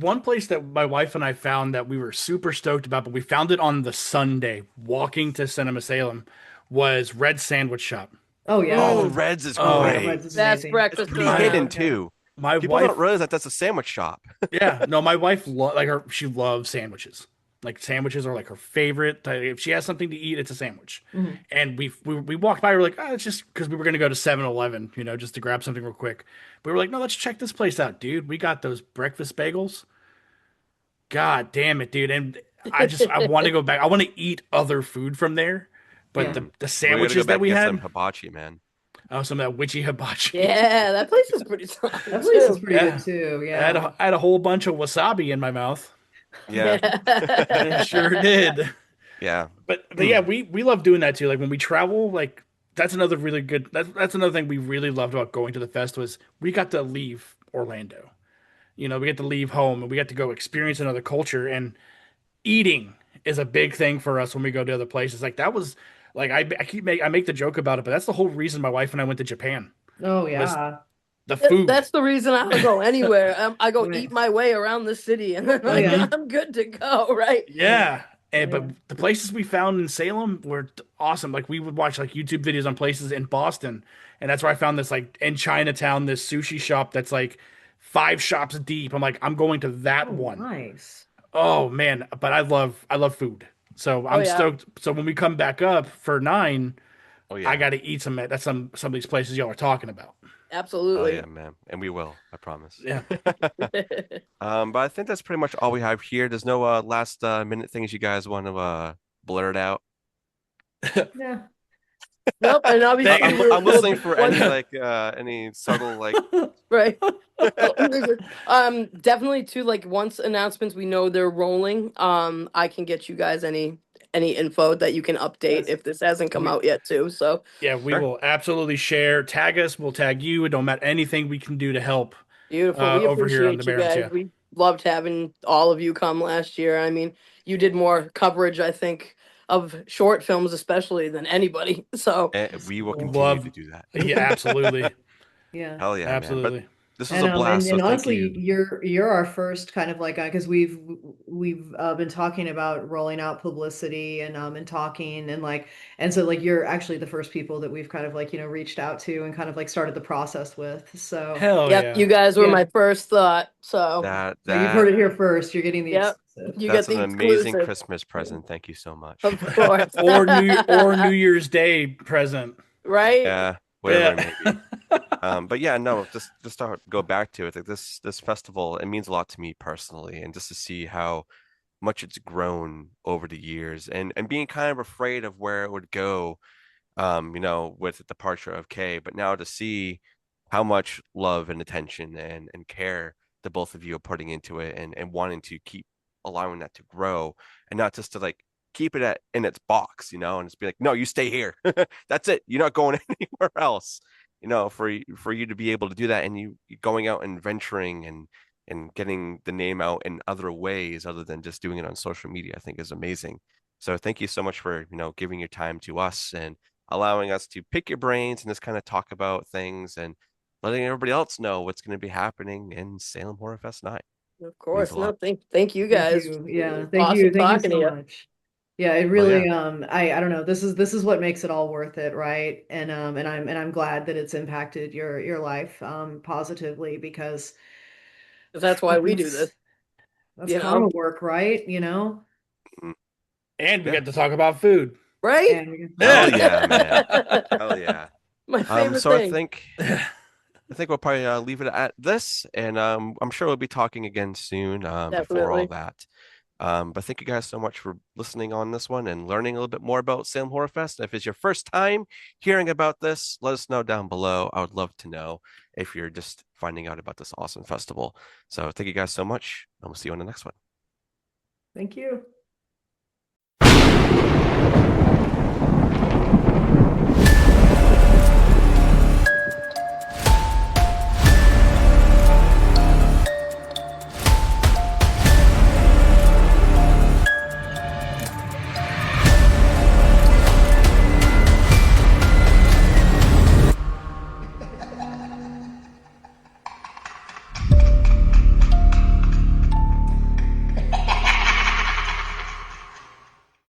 One place that my wife and I found that we were super stoked about, but we found it on the Sunday walking to Cinema Salem was Red Sandwich Shop. Oh yeah. Oh, Mm, Reds is Oh yeah, great. Reds is best amazing. It's breakfast pretty My hidden around. too. my People don't wife, realize that that's a sandwich shop. yeah, no, my wife like her. She loves sandwiches. Like sandwiches are like her favorite. Like, if she has something to eat, it's a sandwich. Mhm. And we walked by. We're like, oh, it's just because we were gonna go to 7-Eleven, just to grab something real quick. We were like, no, let's check this place out, dude. We got those breakfast bagels. God damn it, dude. And I want to go back. I want to eat other food from there. But Yeah. the We gotta go sandwiches that back and we get some had, hibachi, man. oh, some of that witchy hibachi. Yeah, that place is pretty That solid place is too. pretty good Yeah. too. I had Yeah. a, I had a whole bunch of wasabi in my mouth. Yeah. I sure did. Yeah. But yeah, we love doing that too. Like when we travel, like that's another really good that's another thing we really loved about going to the fest was we got to leave Orlando. We get to leave home and we get to go experience another culture and eating is a big thing for us when we go to other places. Like that was like I make the joke about it, but that's the whole reason my wife and I went to Japan Oh was yeah. the food. That's the reason I don't go anywhere. I go Right. eat my way around the city, and then Oh yeah. hmm I'm good to go. Right? Yeah. Yeah. Oh But yeah. the places we found in Salem were awesome. Like we would watch like YouTube videos on places in Boston, and that's where I found this like in Chinatown, this sushi shop that's like 5 shops deep. I'm like, I'm going to that Oh one. nice. Oh man, but I love food. So Oh I'm yeah, stoked. So when we come back up for 9, Oh I yeah. got to eat some of these places y'all are talking about. Oh yeah, absolutely. man. And we will, I promise. Yeah. But I think that's pretty much all we have here. There's no last minute things you guys want to blurt out. Yeah. Nope, and I- obviously I'm we're I'm listening we'll for once any subtle like right. Definitely too. Like once announcements we know they're rolling. I can get you guys any info that you can update Yes. if this hasn't come We out yet too. So Yeah, we sure. will absolutely share. Tag us, we'll tag you. It don't matter anything we can do to help beautiful. We over here on the appreciate you Barrens. guys. Yeah. We loved having all of you come last year. I mean, you did more coverage, I think, of short films especially than anybody. So And we will Cool. continue to Love. do that. Yeah, absolutely. Yeah. Hell yeah, man. But Absolutely. This was And a blast. So and thank honestly, you. you're our first kind of like because we've been talking about rolling out publicity and talking and like and so like you're actually the first people that we've kind of like reached out to and kind of like started the process with. So Hell Yep, yeah. you guys were yeah, my first thought. So, That so you've heard that it here first. You're getting the yep, exclusive. you get that's the an amazing exclusive. Christmas present. Thank you so much. Of course. Or New Year's Day present. Right? Yeah, whatever Yeah. it may be. But yeah, no, just to go back to it, like this festival, it means a lot to me personally, and just to see how much it's grown over the years, and being kind of afraid of where it would go, with the departure of Kay, but now to see how much love and attention and care the both of you are putting into it, and wanting to keep allowing that to grow, and not just to like keep it in its box, and just be like, no, you stay here. That's it. You're not going anywhere else. For you to be able to do that, and you going out and venturing and getting the name out in other ways other than just doing it on social media, I think is amazing. So thank you so much for, giving your time to us and allowing us to pick your brains and just kind of talk about things and letting everybody else know what's going to be happening in Salem Horror Fest 9. Of Means course. a No, lot. thank you Thank guys. you. Yeah, Awesome thank you talking to so you. much. Yeah, it Well, yeah. really I don't know. This is what makes it all worth it, right? And I'm glad that it's impacted your life positively because That's why we do that's this, that's you karma know? work, right? You know? Mm, And we yeah. get to talk about food. Right? And Hell Yeah. yeah, man. Hell yeah. My favorite So I thing. think I think we'll probably leave it at this, and I'm sure we'll be talking again soon before all Definitely. that. But thank you guys so much for listening on this one and learning a little bit more about Salem Horror Fest. If it's your first time hearing about this, let us know down below. I would love to know if you're just finding out about this awesome festival. So thank you guys so much, and we'll see you on the next one. thank you.